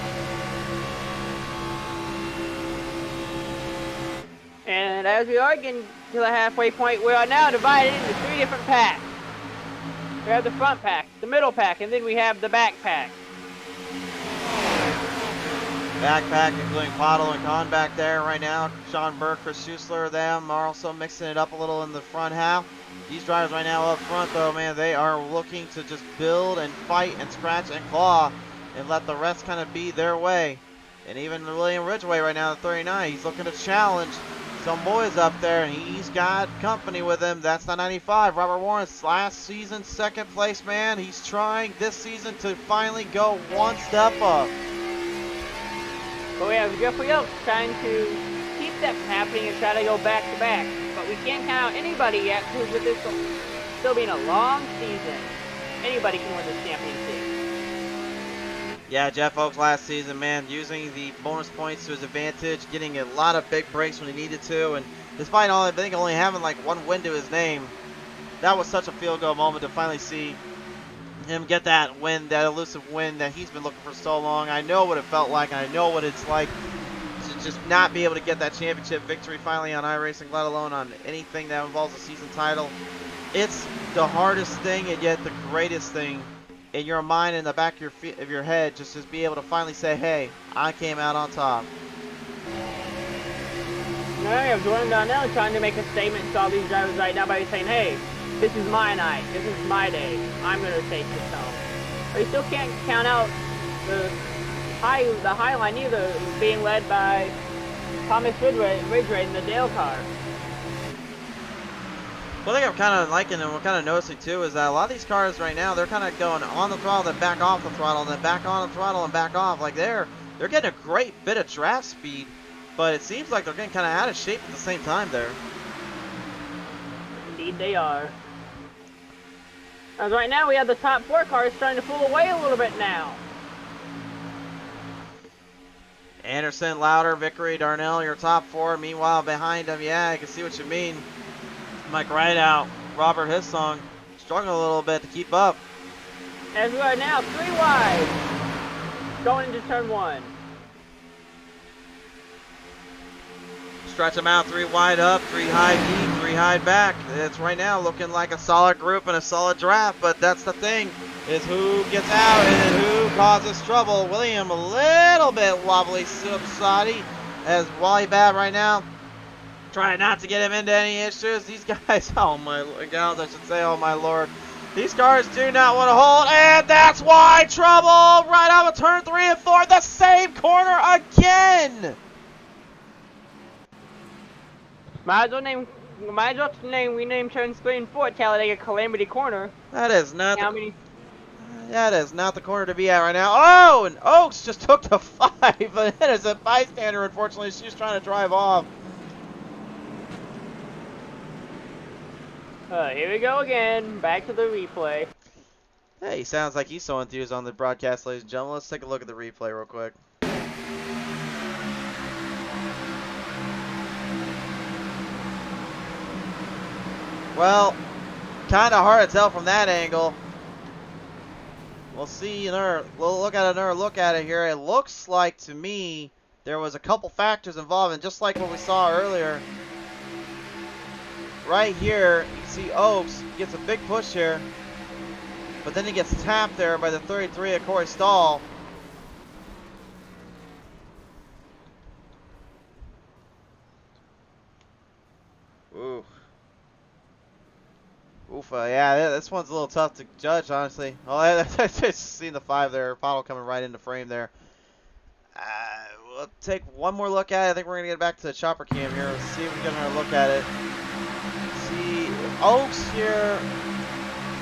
And as we are getting to the halfway point, we are now divided into 3 different packs. We have the front pack, the middle pack, and then we have the back pack. Backpack, including Pottle and Kahn back there right now. Sean Burke, Chris Schuessler, them are also mixing it up a little in the front half. These drivers right now up front, though, man, they are looking to just build and fight and scratch and claw and let the rest kind of be their way. And even William Ridgway right now at 39, he's looking to challenge some boys up there, and he's got company with him. That's the 95. Robert Warren's last season, second place man. He's trying this season to finally go one step up. But we have Jeffrey Oaks trying to keep that from happening and try to go back to back. But we can't count out anybody yet, because with this still being a long season, anybody can win this championship. Yeah, Jeff Oaks last season, man, using the bonus points to his advantage, getting a lot of big breaks when he needed to, and despite all, I think only having like 1 win to his name, that was such a feel-good moment to finally see him get that win, that elusive win that he's been looking for so long. I know what it felt like, and I know what it's like to just not be able to get that championship victory finally on iRacing, let alone on anything that involves a season title. It's the hardest thing and yet the greatest thing in your mind, in the back of your head, just to be able to finally say, hey, I came out on top. Now we have Jordan Darnell trying to make a statement to all these drivers right now by saying, hey, this is my night. This is my day. I'm going to take this home. But you still can't count out the high line either, being led by Thomas Ridgway in the Dale car. One thing I'm kind of liking and we're kind of noticing too is that a lot of these cars right now, they're kind of going on the throttle, then back off the throttle, and then back on the throttle and back off. Like they're getting a great bit of draft speed, but it seems like they're getting kind of out of shape at the same time there. Indeed they are. As right now we have the top 4 cars starting to pull away a little bit now. Anderson, Louder, Vickery, Darnell, your top 4. Meanwhile, behind them, yeah, I can see what you mean. Mike Rideout, Robert Hissong, struggling a little bit to keep up. As we are now 3 wide, going into turn 1. Stretch them out, 3 wide up, 3 high deep, 3 high back. It's right now looking like a solid group and a solid draft, but that's the thing, is who gets out and who causes trouble. William a little bit wobbly, subside as Walibab right now trying not to get him into any issues. These guys, oh my, gals I should say, oh my lord. These cars do not want to hold, and that's why trouble right out of turn 3 and 4, the same corner again. Might as well name turn 3 and 4 Talladega Calamity Corner. That is not. That is not the corner to be at right now. Oh, and Oaks just took the 5. And then as a bystander, unfortunately, she was trying to drive off. Here we go again. Back to the replay. Hey, sounds like he's so enthused on the broadcast, ladies and gentlemen. Let's take a look at the replay real quick. Well, kind of hard to tell from that angle. We'll see another. We'll look at another look at it here. It looks like to me there was a couple factors involved, and just like what we saw earlier, right here you see Oaks gets a big push here, but then he gets tapped there by the 33 of Corey Stahl. Ooh. Oof, yeah, this one's a little tough to judge, honestly. Oh, I just seen the 5 there. Bottle coming right into frame there. We'll take one more look at it. I think we're going to get back to the chopper cam here. Let's see if we can get another look at it. See, Oaks here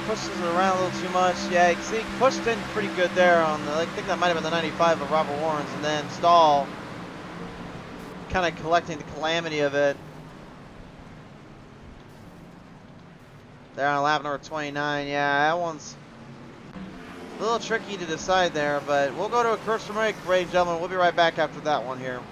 pushes it around a little too much. Yeah, you see, pushed in pretty good there on the, I think that might have been the 95 of Robert Warren's. And then Stahl kind of collecting the calamity of it. There on lap number 29. Yeah, that one's a little tricky to decide there, but we'll go to a commercial break, ladies and gentlemen. We'll be right back after that one here.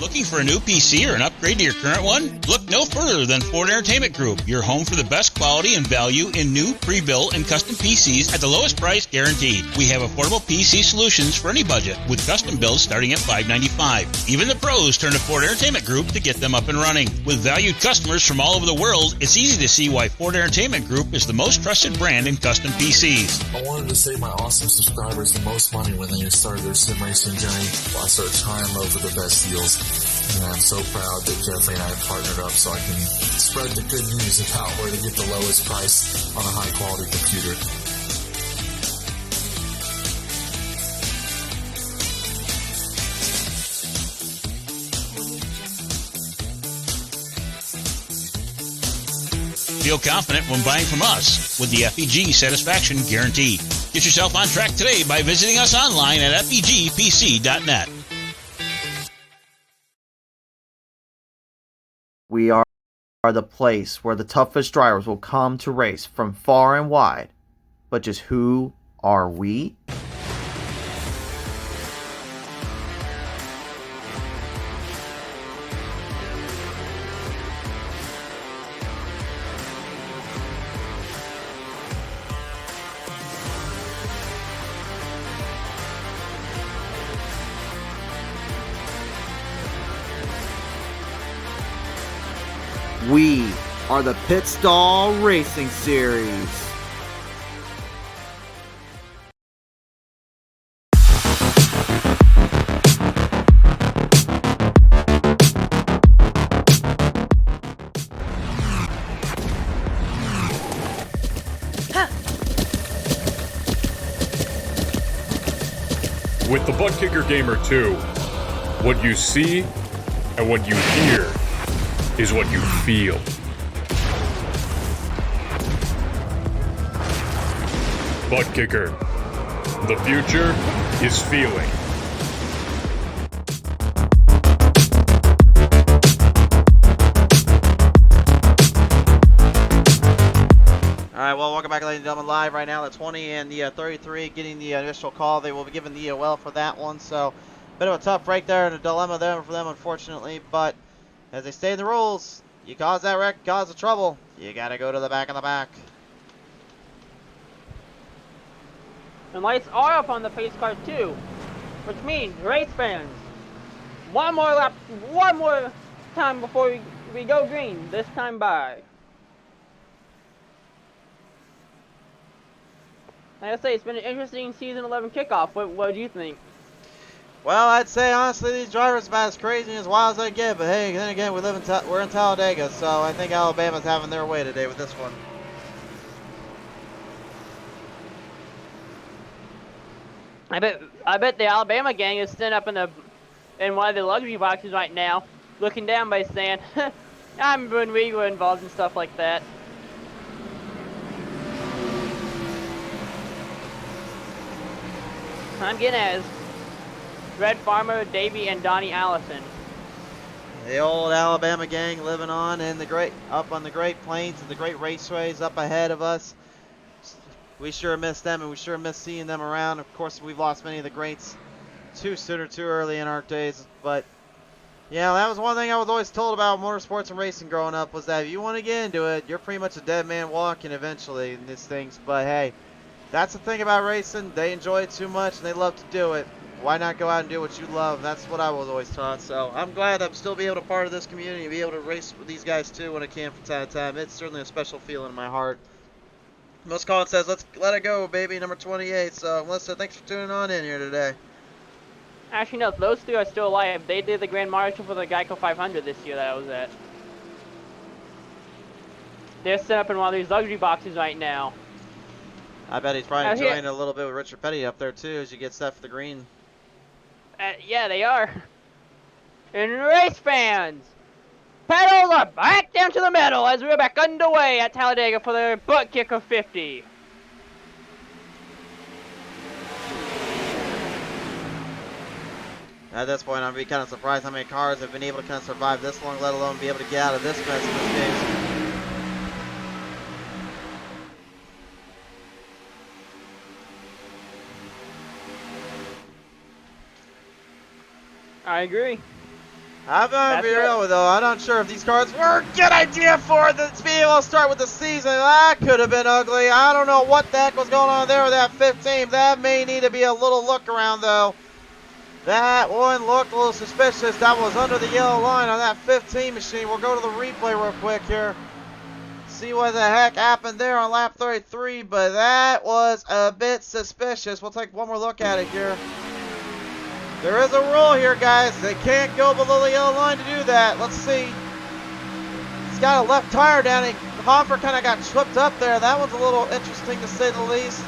Looking for a new PC or an upgrade to your current one? Look no further than Ford Entertainment Group, your home for the best quality and value in new, pre-built, and custom PCs at the lowest price guaranteed. We have affordable PC solutions for any budget, with custom builds starting at $595. Even the pros turn to Ford Entertainment Group to get them up and running. With valued customers from all over the world, it's easy to see why Ford Entertainment Group is the most trusted brand in custom PCs. I wanted to save my awesome subscribers the most money when they started their sim racing journey. I started trying them over the best deals. And I'm so proud that Jeffrey and I have partnered up so I can spread the good news about where to get the lowest price on a high quality computer. Feel confident when buying from us with the FEG Satisfaction Guarantee. Get yourself on track today by visiting us online at fegpc.net. We are the place where the toughest drivers will come to race from far and wide. But just who are we? We are the Pit Stall Racing Series. With the ButtKicker Gamer 2, what you see and what you hear is what you feel. ButtKicker. The future is feeling. Alright, well, welcome back, ladies and gentlemen, live right now. The 20 and the 33 getting the initial call. They will be given the EOL for that one, so bit of a tough break there and a dilemma there for them, unfortunately, but as they say in the rules, you cause that wreck, cause the trouble, you gotta go to the back of the back. And lights are up on the pace car too, which means race fans, one more lap, one more time before we go green, this time by. Like I say, it's been an interesting season 11 kickoff. What do you think? Well, I'd say honestly these drivers are about as crazy and as wild as they get, but hey, then again we're in Talladega, so I think Alabama's having their way today with this one. I bet the Alabama gang is sitting up in one of the luxury boxes right now, looking down by saying, I remember when we were involved in stuff like that. I'm Gainz, Red Farmer, Davey, and Donnie Allison. The old Alabama gang living on in the up on the Great Plains and the great raceways up ahead of us. We sure miss them, and we sure miss seeing them around. Of course, we've lost many of the greats too soon or too early in our days. But yeah, that was one thing I was always told about motorsports and racing growing up, was that if you want to get into it, you're pretty much a dead man walking eventually in these things. But hey, that's the thing about racing. They enjoy it too much, and they love to do it. Why not go out and do what you love? That's what I was always taught. So I'm glad I'm still be able to part of this community and be able to race with these guys too when I can from time to time. It's certainly a special feeling in my heart. Most Colin says, let's let it go, baby, number 28. So, Melissa, thanks for tuning on in here today. Actually, no, those three are still alive. They did the Grand Marshal for the Geico 500 this year that I was at. They're set up in one of these luxury boxes right now. I bet he's probably enjoying it a little bit with Richard Petty up there, too, as you get set for the green. Yeah, they are. And race fans, pedals are back down to the metal as we're back underway at Talladega for the ButtKicker 50. At this point, I'm kind of surprised how many cars have been able to kind of survive this long, let alone be able to get out of this mess in this case. I agree. I'm gonna be real though. I'm not sure if these cars were a good idea for the to be able to start with the season. That could have been ugly. I don't know what the heck was going on there with that 15. That may need to be a little look around though. That one looked a little suspicious. That was under the yellow line on that 15 machine. We'll go to the replay real quick here. See what the heck happened there on lap 33, but that was a bit suspicious. We'll take one more look at it here. There is a rule here, guys. They can't go below the yellow line to do that. Let's see. He's got a left tire down. Hoffer kind of got tripped up there. That one's a little interesting to say the least.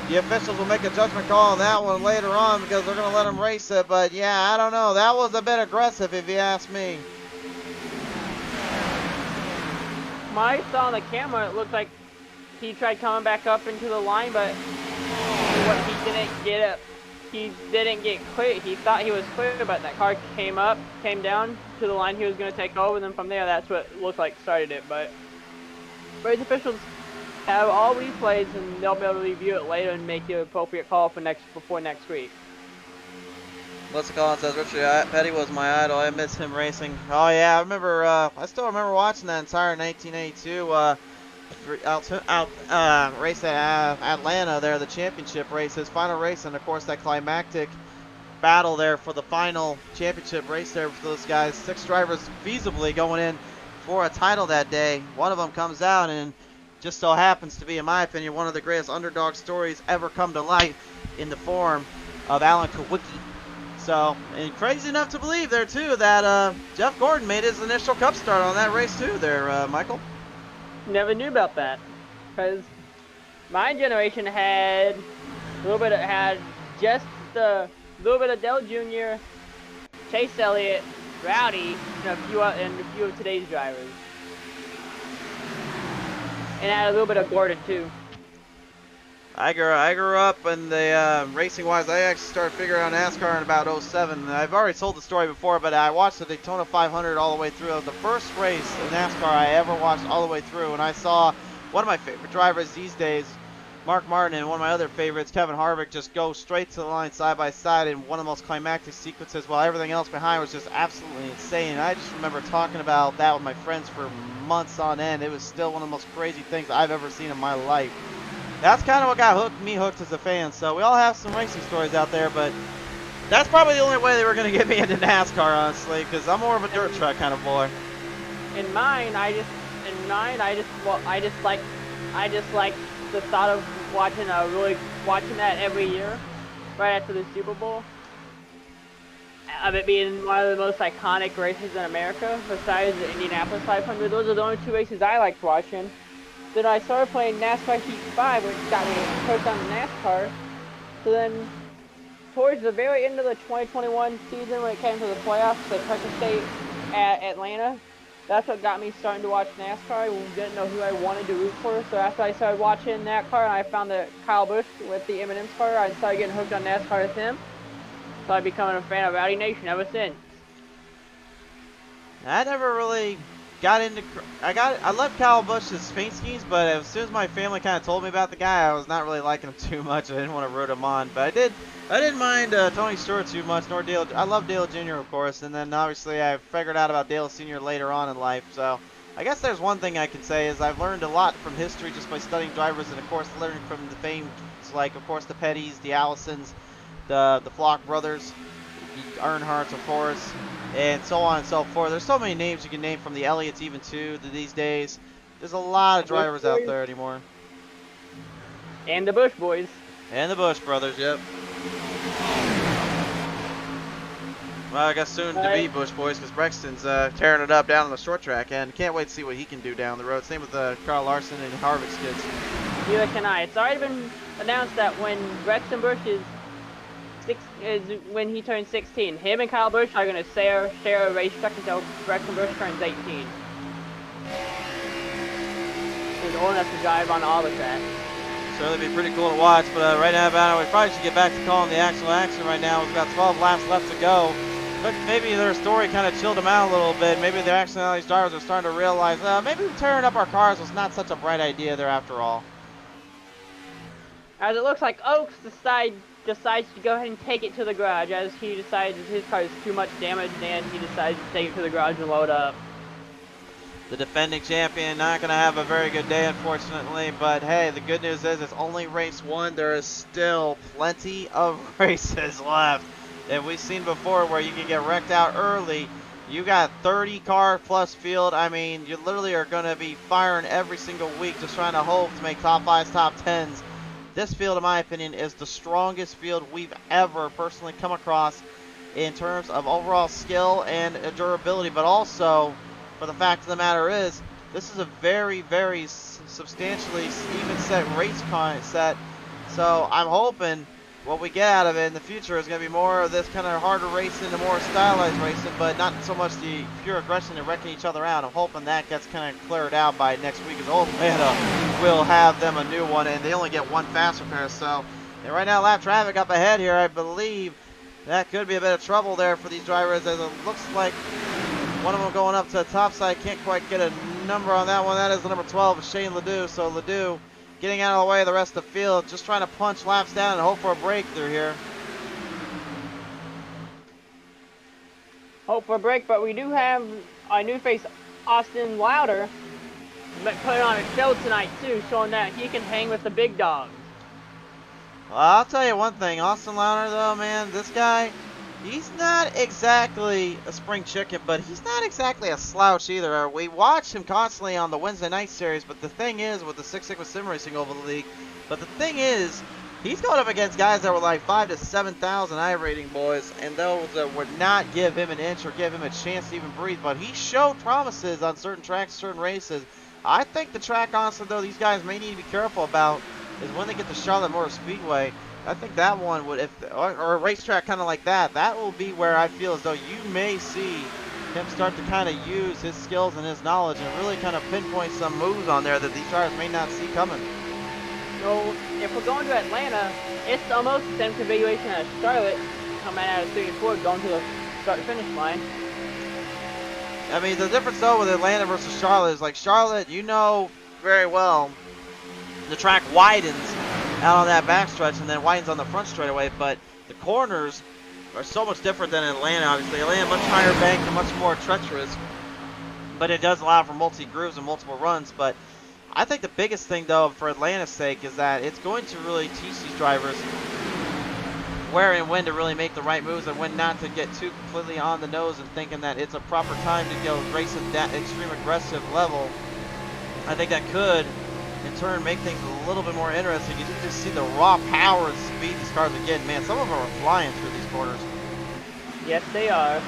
The officials will make a judgment call on that one later on because they're going to let him race it. But yeah, I don't know. That was a bit aggressive if you ask me. I saw on the camera, it looked like he tried coming back up into the line, but what he didn't get up. He didn't get clear. He thought he was clear, but that car came down to the line he was going to take over. Then from there, that's what it looked like started it. But race officials have all replays, and they'll be able to review it later and make the appropriate call for before next week. Melissa Collins says, Richard Petty was my idol. I miss him racing. Oh yeah, I remember. I still remember watching that entire 1982. Race at Atlanta there, the championship race, his final race, and of course that climactic battle there for the final championship race there for those guys. 6 drivers feasibly going in for a title that day. One of them comes out and just so happens to be, in my opinion, one of the greatest underdog stories ever come to light in the form of Alan Kulwicki. So, and crazy enough to believe there too that Jeff Gordon made his initial cup start on that race too there, Michael. Never knew about that, because my generation had just a little bit of Dell Jr., Chase Elliott, Rowdy, and a few of today's drivers, and had a little bit of Gordon too. I grew up in the racing-wise. I actually started figuring out NASCAR in about 07. I've already told the story before, but I watched the Daytona 500 all the way through. It was the first race in NASCAR I ever watched all the way through, and I saw one of my favorite drivers these days, Mark Martin, and one of my other favorites, Kevin Harvick, just go straight to the line side by side in one of the most climactic sequences while everything else behind was just absolutely insane. And I just remember talking about that with my friends for months on end. It was still one of the most crazy things I've ever seen in my life. That's kind of what got me hooked as a fan. So we all have some racing stories out there, but that's probably the only way they were going to get me into NASCAR, honestly, because I'm more of a dirt track kind of boy. In mine, I just like the thought of watching that every year, right after the Super Bowl. Of it being one of the most iconic races in America, besides the Indianapolis 500. Those are the only 2 races I liked watching. Then I started playing NASCAR Heat 5, which got me hooked on NASCAR. So then, towards the very end of the 2021 season, when it came to the playoffs, the Texas State at Atlanta, That's what got me starting to watch NASCAR. I didn't know who I wanted to root for, so after I started watching that car and I found that Kyle Busch with the M&M's car, I started getting hooked on NASCAR with him. So I become a fan of Rowdy Nation ever since. I never really got into. I love Kyle Busch's paint schemes, but as soon as my family kind of told me about the guy, I was not really liking him too much. I didn't want to root him on, but I didn't mind Tony Stewart too much, nor Dale. I love Dale Jr. of course, and then obviously I figured out about Dale Sr. later on in life. So I guess there's one thing I can say is I've learned a lot from history just by studying drivers, and of course learning from the famed, like of course the Pettys, the Allisons, the Flock brothers, the Earnhardts of course, and so on and so forth. There's so many names you can name, from the Elliots even too these days. There's a lot of drivers out there anymore. And the Busch boys. And the Busch brothers, yep. Well, I guess soon to be Busch boys, because Brexton's tearing it up down on the short track, and can't wait to see what he can do down the road. Same with Carl Larson and Harvick's kids. Neither can I. It's already been announced that when Braxton Busch is when he turns 16, him and Kyle Busch are going to share a racetrack until Braxton Busch turns 18. He's old enough to drive on all the tracks. Certainly be pretty cool to watch, but right now, we probably should get back to calling the actual action right now. We've got 12 laps left to go. But maybe their story kind of chilled them out a little bit. Maybe the actual these drivers are starting to realize maybe tearing up our cars was not such a bright idea there after all. As it looks like Oaks decides to go ahead and take it to the garage, as he decides his car is too much damaged and he decides to take it to the garage and load up. The defending champion not going to have a very good day, unfortunately, but hey, the good news is it's only race one. There is still plenty of races left. And we've seen before where you can get wrecked out early. You got 30 car plus field. I mean, you literally are going to be firing every single week just trying to hope to make top 5s, top 10s. This field, in my opinion, is the strongest field we've ever personally come across in terms of overall skill and durability, but also, for the fact of the matter is, this is a very, very substantially even set race set. So I'm hoping what we get out of it in the future is going to be more of this kind of harder racing and more stylized racing, but not so much the pure aggression and wrecking each other out. I'm hoping that gets kind of cleared out by next week, as Old Atlanta will have them a new one, and they only get one fast repair. So and right now lap traffic up ahead here, I believe that could be a bit of trouble there for these drivers, as it looks like one of them going up to the top side. Can't quite get a number on that one. That is the number 12, Shane Ledoux. So Ledoux getting out of the way of the rest of the field, just trying to punch laps down and hope for a breakthrough here. Hope for a break, but we do have our new face, Austin Wilder, putting on a show tonight too, showing that he can hang with the big dogs. Well, I'll tell you one thing, Austin Launer though, man, this guy, he's not exactly a spring chicken, but he's not exactly a slouch either. We watch him constantly on the Wednesday night series, but the thing is, with the Six Sigma Sim Racing over the league, but the thing is, he's going up against guys that were like 5,000 to 7,000 I-rating boys, and those that would not give him an inch or give him a chance to even breathe, but he showed promises on certain tracks, certain races. I think the track, honestly, though, these guys may need to be careful about is when they get to Charlotte Motor Speedway. I think that one would, or a racetrack kind of like that, that will be where I feel as though you may see him start to kind of use his skills and his knowledge and really kind of pinpoint some moves on there that these drivers may not see coming. So if we're going to Atlanta, it's almost the same configuration as Charlotte, coming out of 3 and 4, going to the start-finish line. I mean, the difference though with Atlanta versus Charlotte is, like, Charlotte, you know very well, the track widens out on that backstretch and then widens on the front straightaway, but the corners are so much different than Atlanta. Obviously, Atlanta much higher bank and much more treacherous, but it does allow for multi-grooves and multiple runs. But I think the biggest thing, though, for Atlanta's sake is that it's going to really teach these drivers where and when to really make the right moves and when not to get too completely on the nose and thinking that it's a proper time to go race at that extreme aggressive level. I think that could, in turn, make things a little bit more interesting. You can just see the raw power and speed these cars are getting. Man, some of them are flying through these corners. Yes, they are.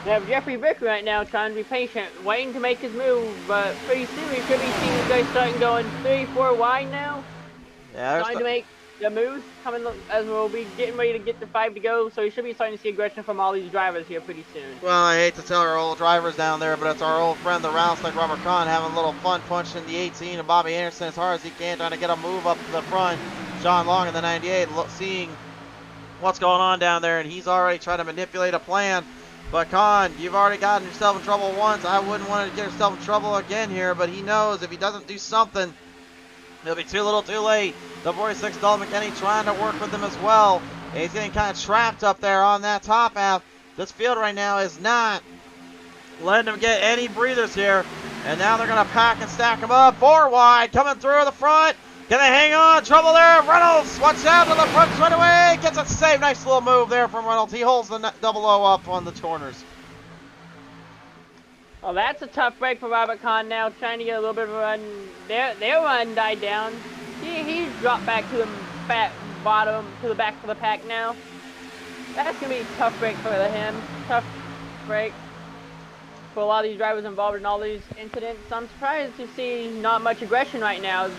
We have Jeffrey Vick right now trying to be patient, waiting to make his move, but pretty soon we should be seeing these guys starting going 3, 4 wide now. Yeah, trying to make the moves coming as we'll be getting ready to get the 5 to go. So you should be starting to see aggression from all these drivers here pretty soon. Well, I hate to tell our old drivers down there, but it's our old friend, the Wrapz, like Robert Kahn, having a little fun punching the 18 and Bobby Anderson as hard as he can, trying to get a move up to the front. John Long in the 98, seeing what's going on down there, and he's already trying to manipulate a plan. But Kahn, you've already gotten yourself in trouble once. I wouldn't want to get yourself in trouble again here, but he knows if he doesn't do something, it'll be too little too late. The 46 Dalton McKinney trying to work with him as well. And he's getting kind of trapped up there on that top half. This field right now is not letting him get any breathers here. And now they're going to pack and stack him up. 4 wide, coming through the front. Can they hang on? Trouble there. Reynolds, watch out to the front straight away. Gets it saved. Nice little move there from Reynolds. He holds the double O up on the corners. Well, that's a tough break for Robert Kahn now, trying to get a little bit of a run. Their run died down. He's dropped back to the bottom, to the back of the pack now. That's going to be a tough break for him. Tough break for a lot of these drivers involved in all these incidents. I'm surprised to see not much aggression right now.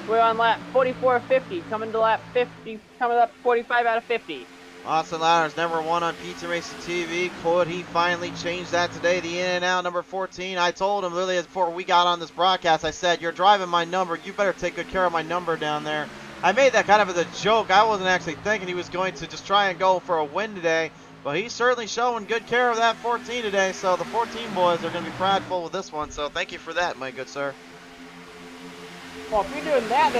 We're on lap 44 of 50, coming to lap 50, coming up 45 out of 50. Austin Ladders never won on PT Racing TV. Could he finally change that today? The in and out number 14. I told him literally before we got on this broadcast, I said, you're driving my number. You better take good care of my number down there. I made that kind of as a joke. I wasn't actually thinking he was going to just try and go for a win today. But he's certainly showing good care of that 14 today. So the 14 boys are going to be prideful with this one. So thank you for that, my good sir. Well, if you're doing that,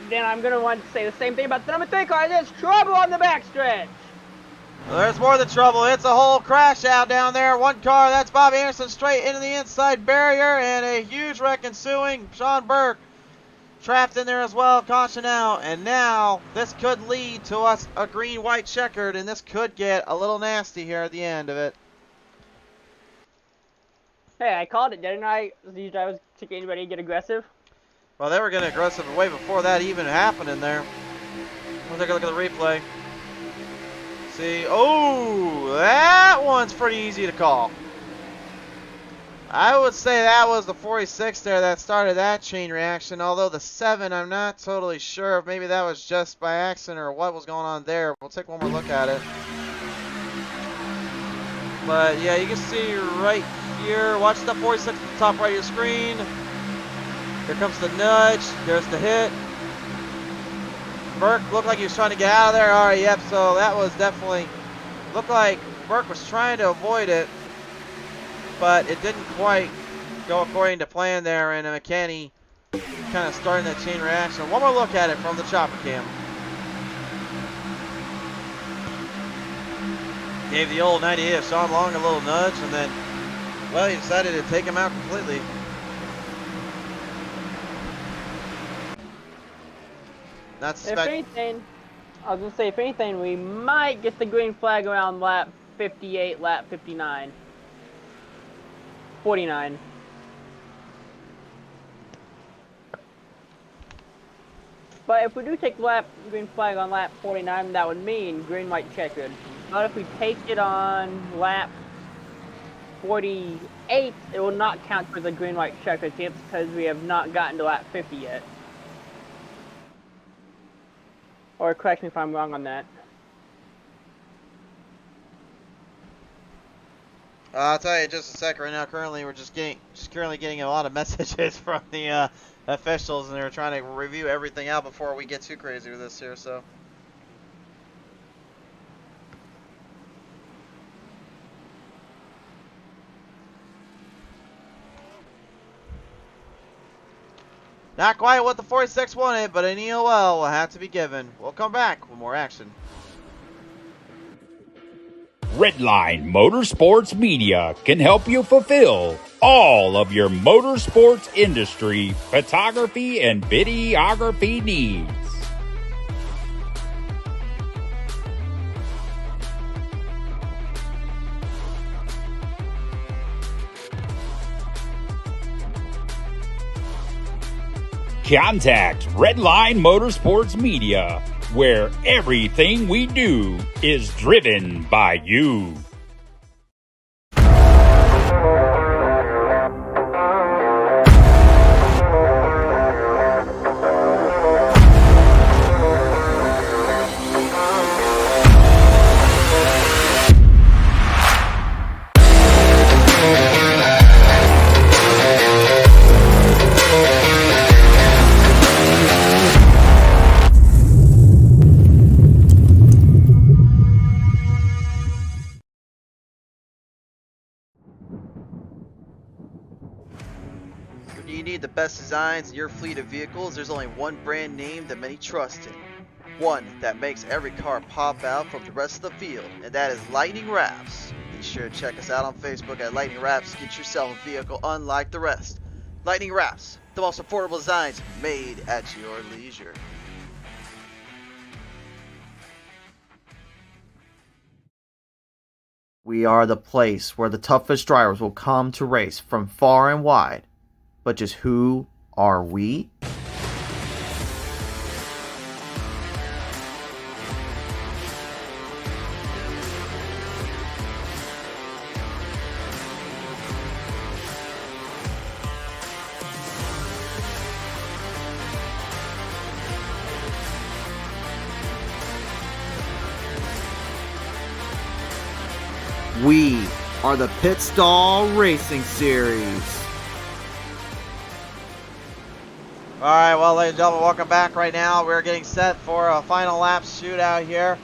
then I'm going to want to say the same thing about the number 3 car. There's trouble on the backstretch. Well, there's more than trouble. It's a whole crash out down there. One car, that's Bobby Anderson straight into the inside barrier, and a huge wreck ensuing. Sean Burke trapped in there as well. Caution out. And now this could lead to us a green-white checkered, and this could get a little nasty here at the end of it. Hey, I called it, didn't I? These drivers took anybody get aggressive. Well, they were getting aggressive way before that even happened in there. We'll take a look at the replay. See, oh, that one's pretty easy to call. I would say that was the 46 there that started that chain reaction, although the 7, I'm not totally sure if maybe that was just by accident or what was going on there. We'll take one more look at it. But yeah, you can see right here, watch the 46 at the top right of your screen. Here comes the nudge, there's the hit. Burke looked like he was trying to get out of there. All right, yep, so that was definitely, looked like Burke was trying to avoid it, but it didn't quite go according to plan there, and McKinney kind of starting that chain reaction. One more look at it from the chopper cam. Gave the old 98 of Sean Long a little nudge, and then, well, he decided to take him out completely. That's if anything, I was going to say, if anything, we might get the green flag around lap 58, lap 59. 49. But if we do take the green flag on lap 49, that would mean green, white, checkered. But if we take it on lap 48, it will not count for the green, white, checkered tips because we have not gotten to lap 50 yet. Or correct me if I'm wrong on that. I'll tell you in just a second. Right now, currently we're just currently getting a lot of messages from the officials, and they're trying to review everything out before we get too crazy with this here. So. Not quite what the 46 wanted, but an EOL will have to be given. We'll come back with more action. Redline Motorsports Media can help you fulfill all of your motorsports industry photography and videography needs. Contact Redline Motorsports Media, where everything we do is driven by you. need the best designs in your fleet of vehicles, there's only one brand name that many trust in. One that makes every car pop out from the rest of the field, and that is Lightning Wrapz. Be sure to check us out on Facebook at Lightning Wrapz. Get yourself a vehicle unlike the rest. Lightning Wrapz, the most affordable designs made at your leisure. We are the place where the toughest drivers will come to race from far and wide. But just who are we? We are the Pit Stall Racing Series. Alright, well, ladies and gentlemen, welcome back. Right now, we're getting set for a final lap shootout here.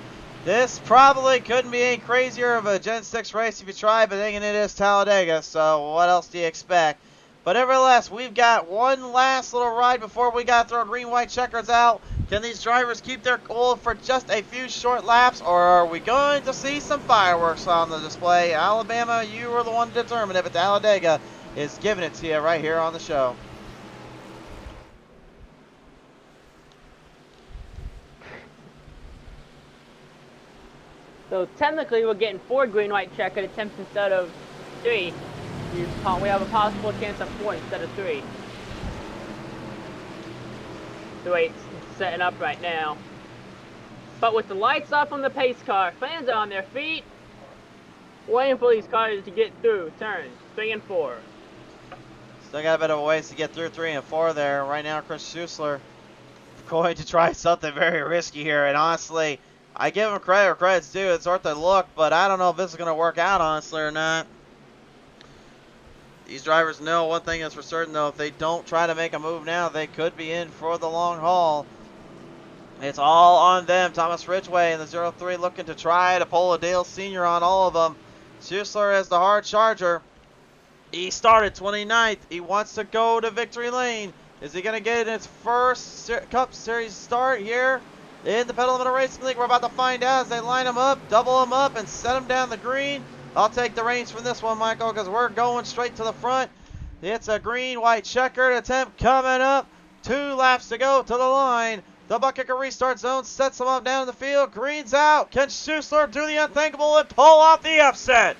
This probably couldn't be any crazier of a Gen 6 race if you try, but thinking it is Talladega, so what else do you expect? But nevertheless, we've got one last little ride before we got to throw green-white checkers out. Can these drivers keep their cool for just a few short laps, or are we going to see some fireworks on the display? Alabama, you were the one to determine it, but Talladega is giving it to you right here on the show. So technically, we're getting 4 green-white checker attempts instead of 3. We have a possible chance of 4 instead of 3. The way it's setting up right now. But with the lights off on the pace car, fans are on their feet, waiting for these cars to get through turns 3 and 4. Still got a bit of a ways to get through 3 and 4 there. Right now, Chris Schuessler going to try something very risky here, and honestly, I give him credit where credit's due. It's worth a look, but I don't know if this is going to work out, honestly, or not. These drivers know one thing is for certain, though. If they don't try to make a move now, they could be in for the long haul. It's all on them. Thomas Ridgway in the 0-3 looking to try to pull a Dale Sr. on all of them. Schuessler as the hard charger. He started 29th. He wants to go to victory lane. Is he going to get in his first Cup Series start here in the Pedal Metal Racing League? We're about to find out as they line him up, double him up, and set him down the green. I'll take the reins from this one, Michael, because we're going straight to the front. It's a green-white checkered attempt coming up. 2 laps to go to the line. The ButtKicker restart zone sets him up down in the field. Green's out. Can Schuessler do the unthinkable and pull off the upset?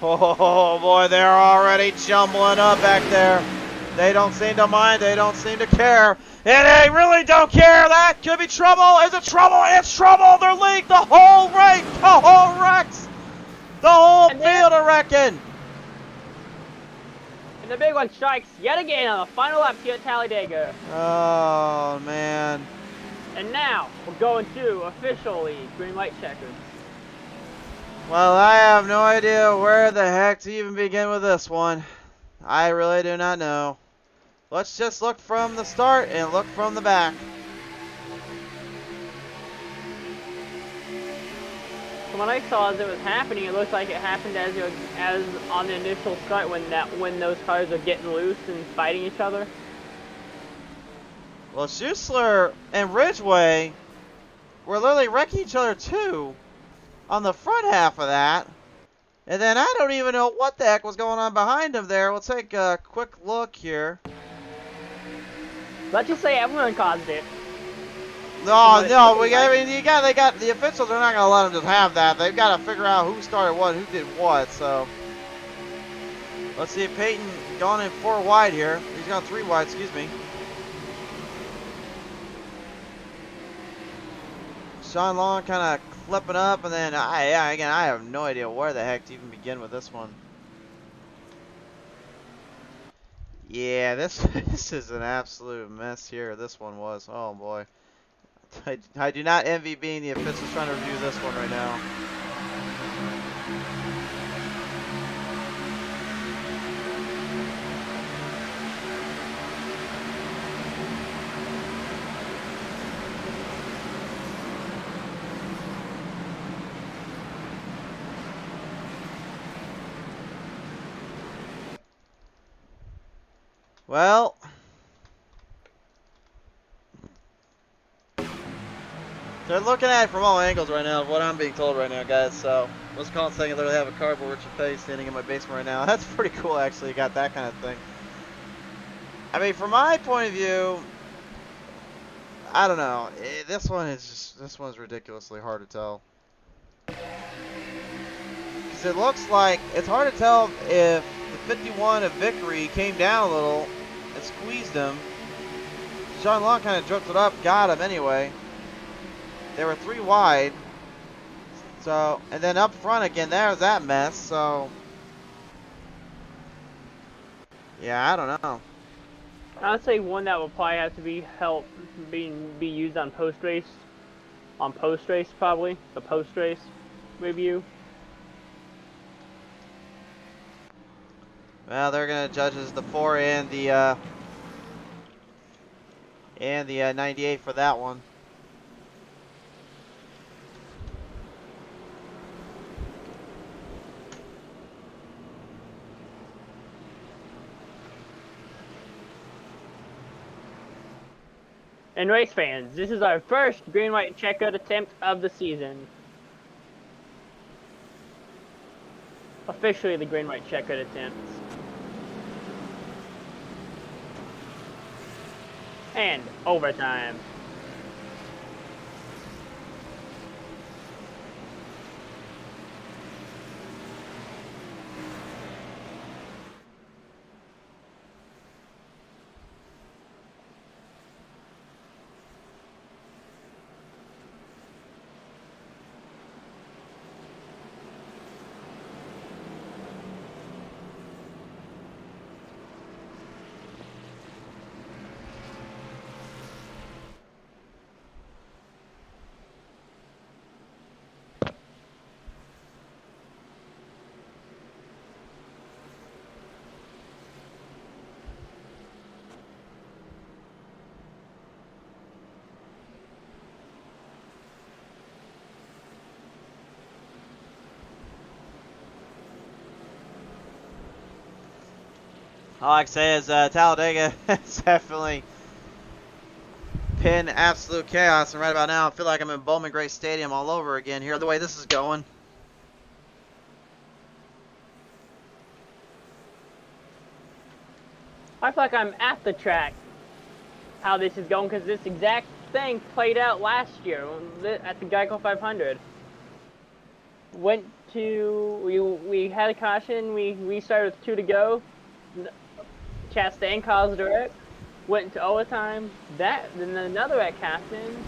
Oh boy, they're already jumbling up back there. They don't seem to mind. They don't seem to care. And they really don't care. That could be trouble. Is it trouble? It's trouble. They're leaked the whole race. The whole Rex. The whole field, I reckon. And the big one strikes yet again on the final lap here at Talladega. Oh, man. And now, we're going to officially green-white checkers. Well, I have no idea where the heck to even begin with this one. I really do not know. Let's just look from the start and look from the back. From what I saw as it was happening, it looked like it happened as on the initial start when those cars are getting loose and fighting each other. Well, Schuessler and Ridgway were literally wrecking each other too on the front half of that. And then I don't even know what the heck was going on behind them there. We'll take a quick look here. Let's just say everyone caused it. No, they got the officials are not gonna let them just have that. They've got to figure out who started what, who did what. So let's see if Peyton gone in 4 wide here. He's gone 3 wide, excuse me. Sean Long kind of clipping up, and then I have no idea where the heck to even begin with this one. Yeah, this is an absolute mess here. This one was. Oh boy. I do not envy being the officials trying to review this one right now. Well, they're looking at it from all angles right now, what I'm being told right now, guys. So, let's call it saying I literally have a cardboard Richard Petty standing in my basement right now. That's pretty cool, actually. You got that kind of thing. I mean, from my point of view, I don't know. This one's ridiculously hard to tell. Because it looks like, it's hard to tell if the 51 of Vickery came down a little and squeezed him. Sean Long kind of drifted up, got him anyway. They were 3 wide. So, and then up front again, there's that mess. So, yeah, I don't know. I'd say one that will probably have to be be used on post race probably, the post race review. Well, they're gonna judge as the 4 and the 98 for that one. And race fans, this is our first green-white checkered attempt of the season. Officially the green-white checkered attempts. And overtime. All I can say is Talladega has definitely been absolute chaos, and right about now I feel like I'm in Bowman Gray Stadium all over again here, the way this is going. I feel like I'm at the track, how this is going, because this exact thing played out last year at the Geico 500. We had a caution, we restarted with 2 to go. Chastain caused a wreck, went into overtime. Then another wreck happened.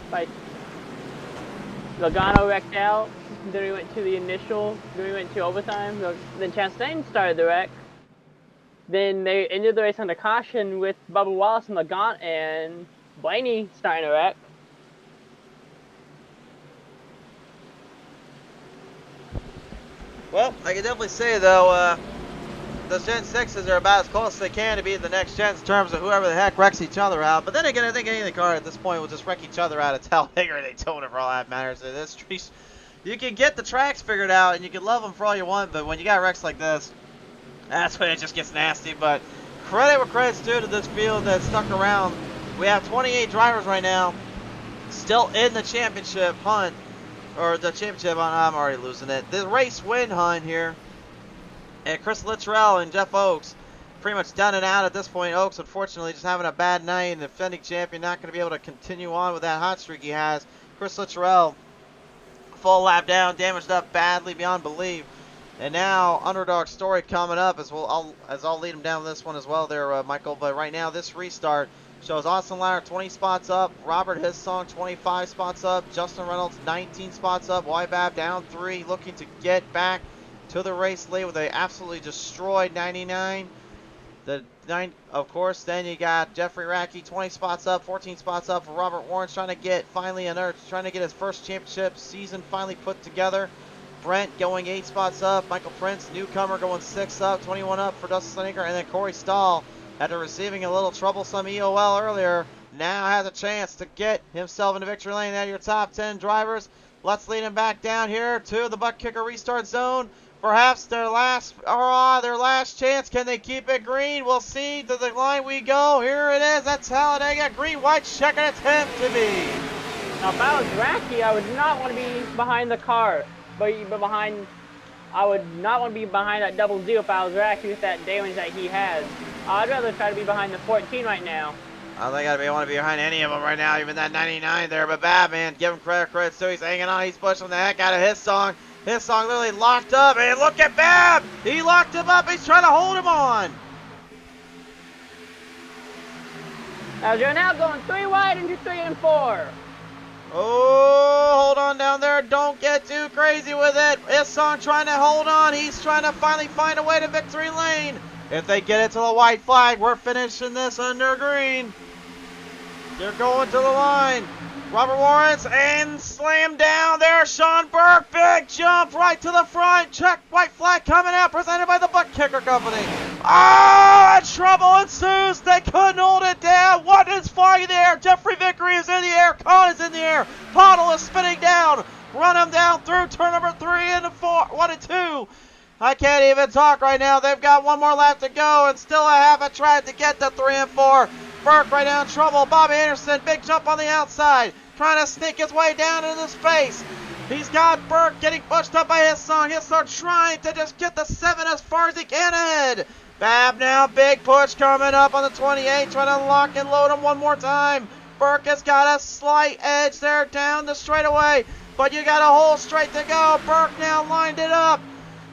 Logano wrecked out. Then we went to the initial. Then we went to overtime. Then Chastain started the wreck. Then they ended the race under caution with Bubba Wallace and Logano and Blaney starting a wreck. Well, I can definitely say though, those Gen 6s are about as close as they can to being the next gens in terms of whoever the heck wrecks each other out. But then again, I think any of the car at this point will just wreck each other out at Talladega or Daytona for all that matters. You can get the tracks figured out and you can love them for all you want, but when you got wrecks like this, that's when it just gets nasty. But credit where credit's due to this field that stuck around. We have 28 drivers right now still in the championship hunt. Or the championship hunt, I'm already losing it. The race win hunt here. And Chris Littrell and Jeff Oaks pretty much done and out at this point. Oaks, unfortunately, just having a bad night, and the defending champion not going to be able to continue on with that hot streak he has. Chris Littrell, full lap down, damaged up badly beyond belief. And now, underdog story coming up, as I'll lead him down this one as well there, Michael. But right now, this restart shows Austin Ladder 20 spots up, Robert Hissong 25 spots up, Justin Reynolds 19 spots up, Wybab down 3, looking to get back to the race lead with a absolutely destroyed 99. Of course, then you got Jeffrey Rackey 20 spots up, 14 spots up for Robert Warren, trying to get his first championship season finally put together. Brent going 8 spots up, Michael Prince, newcomer, going 6 up, 21 up for Dustin Sneaker, and then Corey Stahl, after receiving a little troublesome EOL earlier, now has a chance to get himself into victory lane. Out of your top 10 drivers, let's lead him back down here to the ButtKicker restart zone Perhaps their last chance. Can they keep it green? We'll see. To the line we go. Here it is. That's Talladega. Green, white, checkered attempt to be. Now, if I was Racky, I would not want to be behind the car, I would not want to be behind that double zero if I was Racky with that damage that he has. I'd rather try to be behind the 14 right now. I don't think I want to be behind any of them right now, even that 99 there. But bad man, give him credit too. He's hanging on. He's pushing the heck out of his song. His song literally locked up. And look at Bab. He locked him up. He's trying to hold him on. As you're now going 3 wide into 3 and 4. Oh, hold on down there. Don't get too crazy with it. His song trying to hold on. He's trying to finally find a way to victory lane. If they get it to the white flag, we're finishing this under green. They're going to the line. Robert Warrens and slam down there. Sean Burke, big jump right to the front. Check, white flag coming out, presented by the ButtKicker Company. Oh, and trouble ensues. They couldn't hold it down. One is flying in the air. Jeffrey Vickery is in the air. Kahn is in the air. Pottle is spinning down. Run him down through turn number 3 and 4. 1 and 2. I can't even talk right now. They've got one more lap to go and still a half a track to get to 3 and 4. Burke right now in trouble. Bobby Anderson, big jump on the outside. Trying to sneak his way down into the space. He's got Burke getting pushed up by his song. His song trying to just get the 7 as far as he can ahead. Bab now, big push coming up on the 28. Trying to lock and load him one more time. Burke has got a slight edge there down the straightaway. But you got a whole straight to go. Burke now lined it up.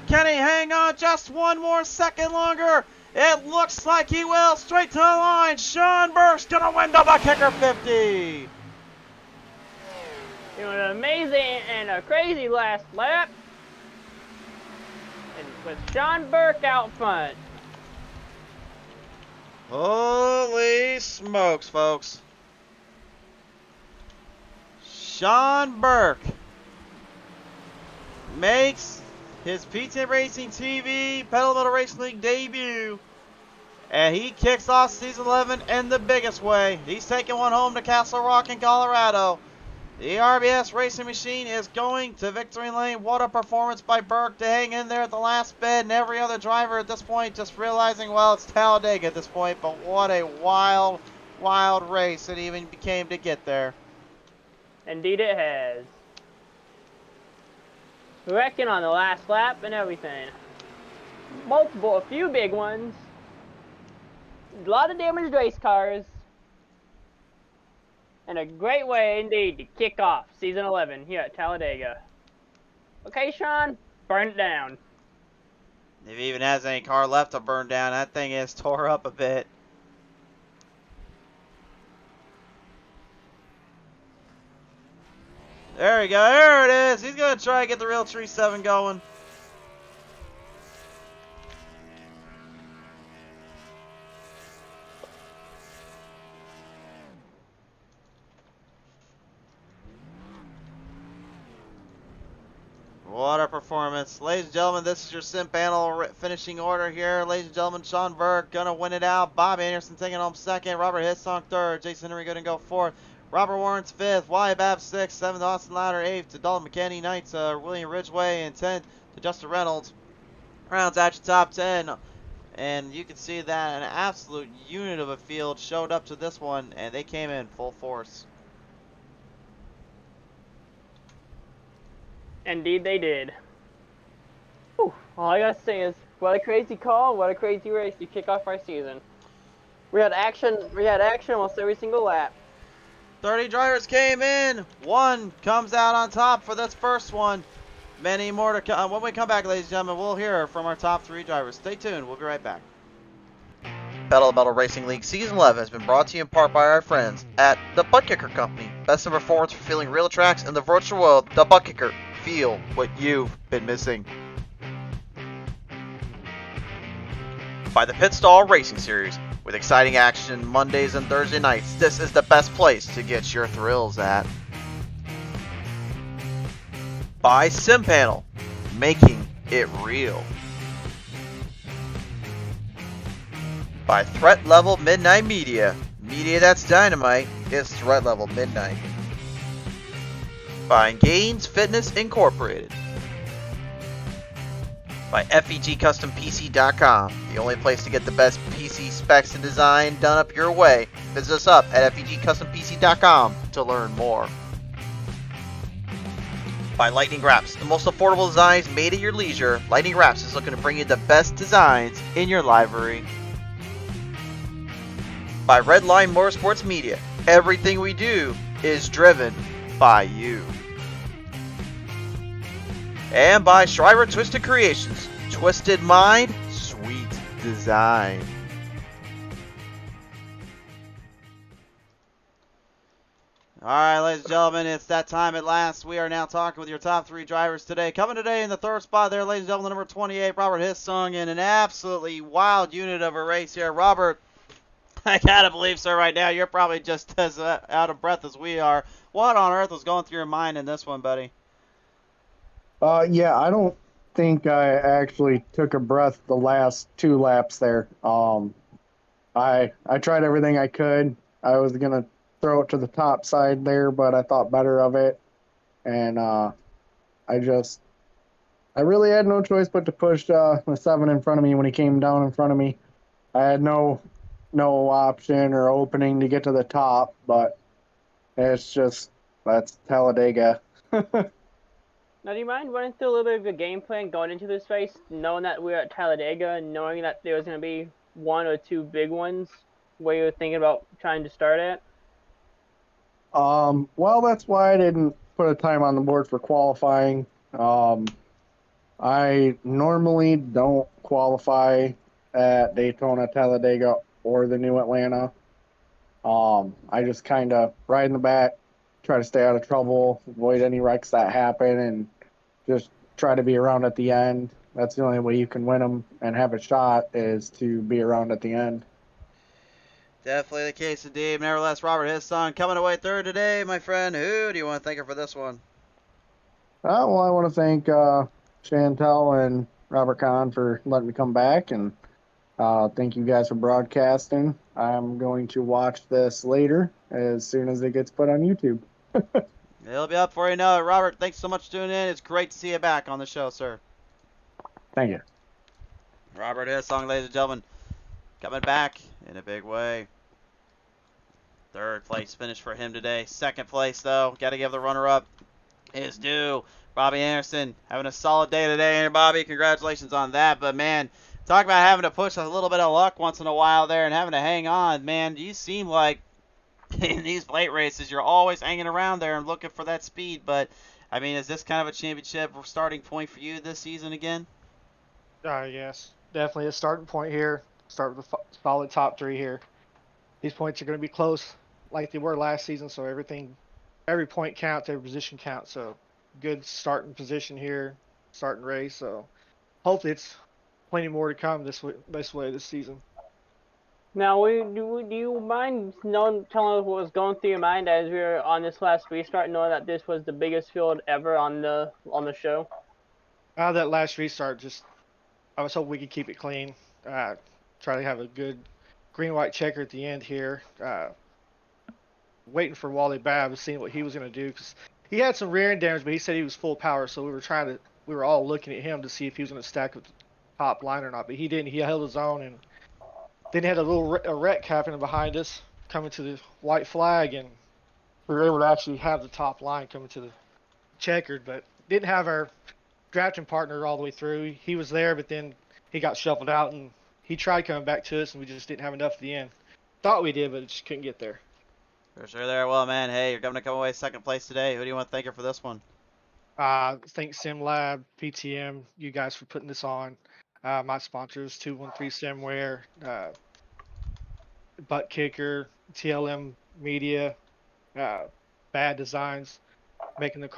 Can he hang on just one more second longer? It looks like he will. Straight to the line. Sean Burke's going to win the ButtKicker 50. You know, an amazing and a crazy last lap. And with Sean Burke out front. Holy smokes, folks. Sean Burke makes his P10 Racing TV Pedal Metal Racing League debut. And he kicks off season 11 in the biggest way. He's taking one home to Castle Rock in Colorado. The RBS Racing Machine is going to victory lane. What a performance by Burke to hang in there at the last bit. And every other driver at this point just realizing, well, it's Talladega at this point. But what a wild, wild race it even became to get there. Indeed it has. Wrecking on the last lap and everything. A few big ones. A lot of damaged race cars. And a great way indeed to kick off season 11 here at Talladega. Okay, Sean, burn it down. If he even has any car left to burn down, that thing is tore up a bit. There we go. There it is. He's going to try and get the real Tree 7 going. What a performance. Ladies and gentlemen, this is your sim panel finishing order here. Ladies and gentlemen, Sean Burke gonna win it out. Bob Anderson taking home second. Robert Hissong third. Jason Henry gonna go fourth. Robert Warren's fifth. Wyatt Babb sixth. Seventh, Austin Ladder eighth. To Dalton McKinney ninth. William Ridgway and 10th to Justin Reynolds. Rounds out your top 10. And you can see that an absolute unit of a field showed up to this one, and they came in full force. Indeed they did. Whew. All I gotta say is, what a crazy call, what a crazy race to kick off our season. We had action almost every single lap. 30 drivers came in. One comes out on top for this first one. Many more to come. When we come back, ladies and gentlemen, we'll hear from our top 3 drivers. Stay tuned. We'll be right back. Pedal Metal Racing League Season 11 has been brought to you in part by our friends at the ButtKicker Company. Best in performance for feeling real tracks in the virtual world. The ButtKicker. Feel what you've been missing. By the Pit Stall Racing Series. With exciting action Mondays and Thursday nights, this is the best place to get your thrills at. By Sim Panel, making it real. By Threat Level Midnight Media. Media that's dynamite is Threat Level Midnight. By Gainz Fitness Inc. By FEGCustomPC.com, the only place to get the best PC specs and design done up your way. Visit us up at FEGCustomPC.com to learn more. By Lightning Wrapz, the most affordable designs made at your leisure. Lightning Wrapz is looking to bring you the best designs in your library. By Redline Motorsports Media, everything we do is driven by you. And by Shriver Twisted Creations, Twisted Mind, Sweet Design. Alright, ladies and gentlemen, it's that time at last. We are now talking with your top 3 drivers today. Coming today in the 3rd spot there, ladies and gentlemen, number 28, Robert Hissung, in an absolutely wild unit of a race here. Robert, I gotta believe, sir, right now, you're probably just as out of breath as we are. What on earth was going through your mind in this one, buddy? Yeah, I don't think I actually took a breath the last 2 laps there. I tried everything I could. I was gonna throw it to the top side there, but I thought better of it, and I really had no choice but to push the 7 in front of me when he came down in front of me. I had no option or opening to get to the top, but that's Talladega. Now, do you mind running through a little bit of your game plan going into this race, knowing that we're at Talladega and knowing that there was going to be 1 or 2 big ones where you were thinking about trying to start at? Well, that's why I didn't put a time on the board for qualifying. I normally don't qualify at Daytona, Talladega, or the New Atlanta. I just kind of ride in the back, try to stay out of trouble, avoid any wrecks that happen, and just try to be around at the end. That's the only way you can win them and have a shot, is to be around at the end. Definitely the case indeed. Nevertheless, Robert Hissung coming away 3rd today, my friend. Who do you want to thank for this one? Well, I want to thank Chantel and Robert Kahn for letting me come back, and thank you guys for broadcasting. I'm going to watch this later as soon as it gets put on YouTube. It'll be up for you now. Robert, thanks so much for tuning in. It's great to see you back on the show, sir. Thank you. Robert Hissung, ladies and gentlemen, coming back in a big way. 3rd place finish for him today. 2nd place, though, got to give the runner-up is due. Bobby Anderson having a solid day today. And Bobby, congratulations on that. But, man, talk about having to push a little bit of luck once in a while there and having to hang on. Man, you seem like in these plate races, you're always hanging around there and looking for that speed. But, I mean, is this kind of a championship starting point for you this season again? Yes, definitely a starting point here. Start with a solid top 3 here. These points are going to be close like they were last season, so every point counts, every position counts. So good starting position here, starting race. So hopefully it's plenty more to come this way this season. Now, do you mind telling us what was going through your mind as we were on this last restart, knowing that this was the biggest field ever on the show? That last restart, I was hoping we could keep it clean. Try to have a good green-white checker at the end here. Waiting for Wally Babb, seeing what he was going to do, because he had some rear end damage, but he said he was full power, so we were all looking at him to see if he was going to stack with the top line or not. But he didn't. He held his own, and then he had a wreck happening behind us, coming to the white flag, and we were able to actually have the top line coming to the checkered, but didn't have our drafting partner all the way through. He was there, but then he got shuffled out, and he tried coming back to us, and we just didn't have enough at the end. Thought we did, but just couldn't get there. For sure there. Well, man, hey, you're going to come away 2nd place today. Who do you want to thank for this one? Thanks SimLab, PTM, you guys for putting this on. My sponsors, 213 Simware, ButtKicker, TLM Media, Bad Designs, making the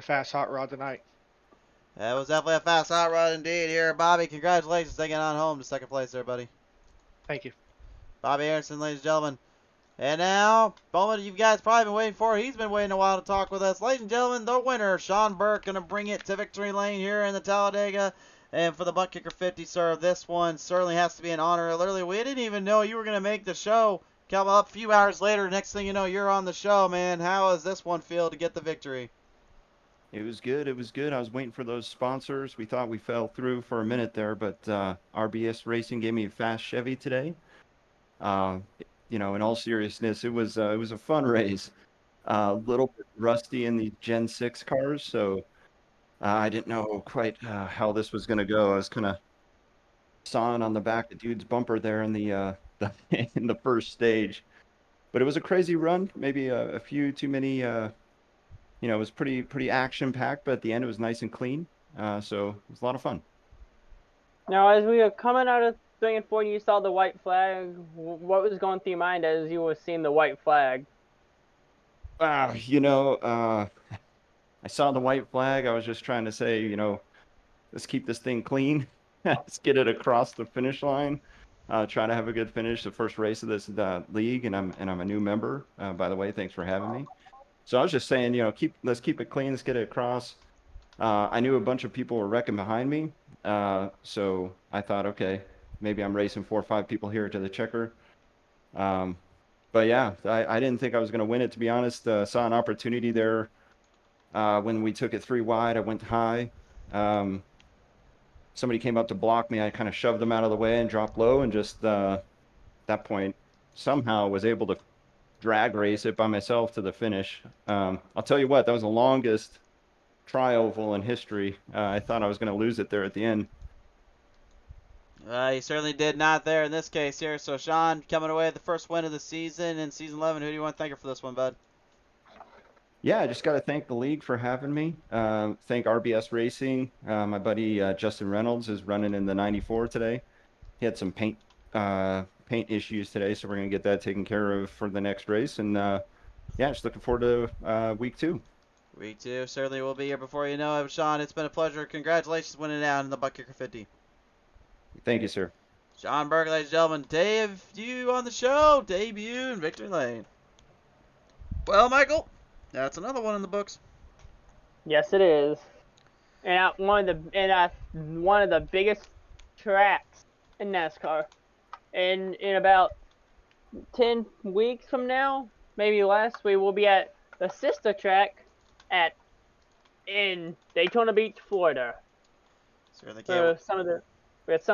fast hot rod tonight. That was definitely a fast hot rod indeed here. Bobby, congratulations taking on home to 2nd place there, buddy. Thank you. Bobby Anderson, ladies and gentlemen. And now, moment you guys probably been waiting for. He's been waiting a while to talk with us. Ladies and gentlemen, the winner, Sean Burke, going to bring it to victory lane here in the Talladega. And for the ButtKicker 50, sir, this one certainly has to be an honor. Literally, we didn't even know you were going to make the show. Come up a few hours later, next thing you know, you're on the show, man. How does this one feel to get the victory? It was good. It was good. I was waiting for those sponsors. We thought we fell through for a minute there, but RBS Racing gave me a fast Chevy today. Uh, in all seriousness, it was a fun race. A little bit rusty in the Gen 6 cars, so I didn't know quite how this was going to go. I was kind of sawing on the back of dude's bumper there in in the first stage, but it was a crazy run. Maybe a few too many. It was pretty action packed, but at the end it was nice and clean. So it was a lot of fun. Now, as we were coming out of 3 and 4, and you saw the white flag, what was going through your mind as you were seeing the white flag? I saw the white flag. I was just trying to say, let's keep this thing clean. Let's get it across the finish line. Try to have a good finish. The first race of this league, and I'm a new member. By the way, thanks for having me. So I was just saying, let's keep it clean. Let's get it across. I knew a bunch of people were wrecking behind me, so I thought, okay, maybe I'm racing 4 or 5 people here to the checker. But yeah, I didn't think I was going to win it, to be honest. Saw an opportunity there when we took it 3 wide. I went high. Somebody came up to block me. I kind of shoved them out of the way and dropped low, and just at that point somehow was able to drag race it by myself to the finish. I'll tell you what, that was the longest tri-oval in history. I thought I was going to lose it there at the end. You certainly did not there in this case here. So Sean, coming away with the first win of the season in season 11. Who do you want to thank for this one, bud? Yeah, I just got to thank the league for having me. Thank RBS Racing. My buddy Justin Reynolds is running in the 94 today. He had some paint issues today, so we're going to get that taken care of for the next race. And yeah, just looking forward to week 2. Week 2 certainly will be here before you know it. Sean, it's been a pleasure. Congratulations winning out in the ButtKicker 50. Thank you, sir. Sean Berg, ladies and gentlemen. Debut on the show. Debut in Victory Lane. Well, Michael, that's another one in the books. Yes, it is. And one of the biggest tracks in NASCAR. And in about 10 weeks from now, maybe less, we will be at the sister track in Daytona Beach, Florida. Where some of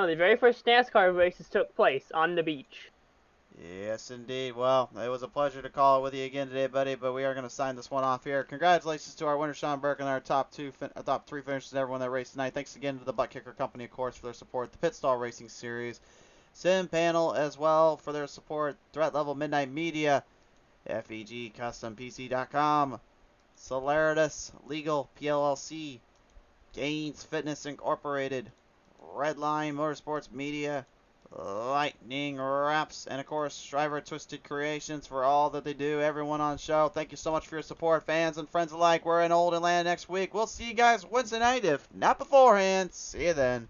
the very first NASCAR races took place on the beach. Yes, indeed. Well, it was a pleasure to call with you again today, buddy, but we are going to sign this one off here. Congratulations to our winner, Sean Burke, and our top 3 finishers, everyone that raced tonight. Thanks again to the ButtKicker Company, of course, for their support. The Pit Stall Racing Series, Sim Panel as well for their support. Threat Level Midnight Media, FEGCustomPC.com, Celeratus Legal PLLC, Gainz Fitness Inc, Redline Motorsports Media, Lightning Wrapz, and of course Shriver Twisted Creations for all that they do. Everyone on the show, thank you so much for your support, fans and friends alike. We're in Old Atlanta next week. We'll see you guys Wednesday night, if not beforehand. See you then.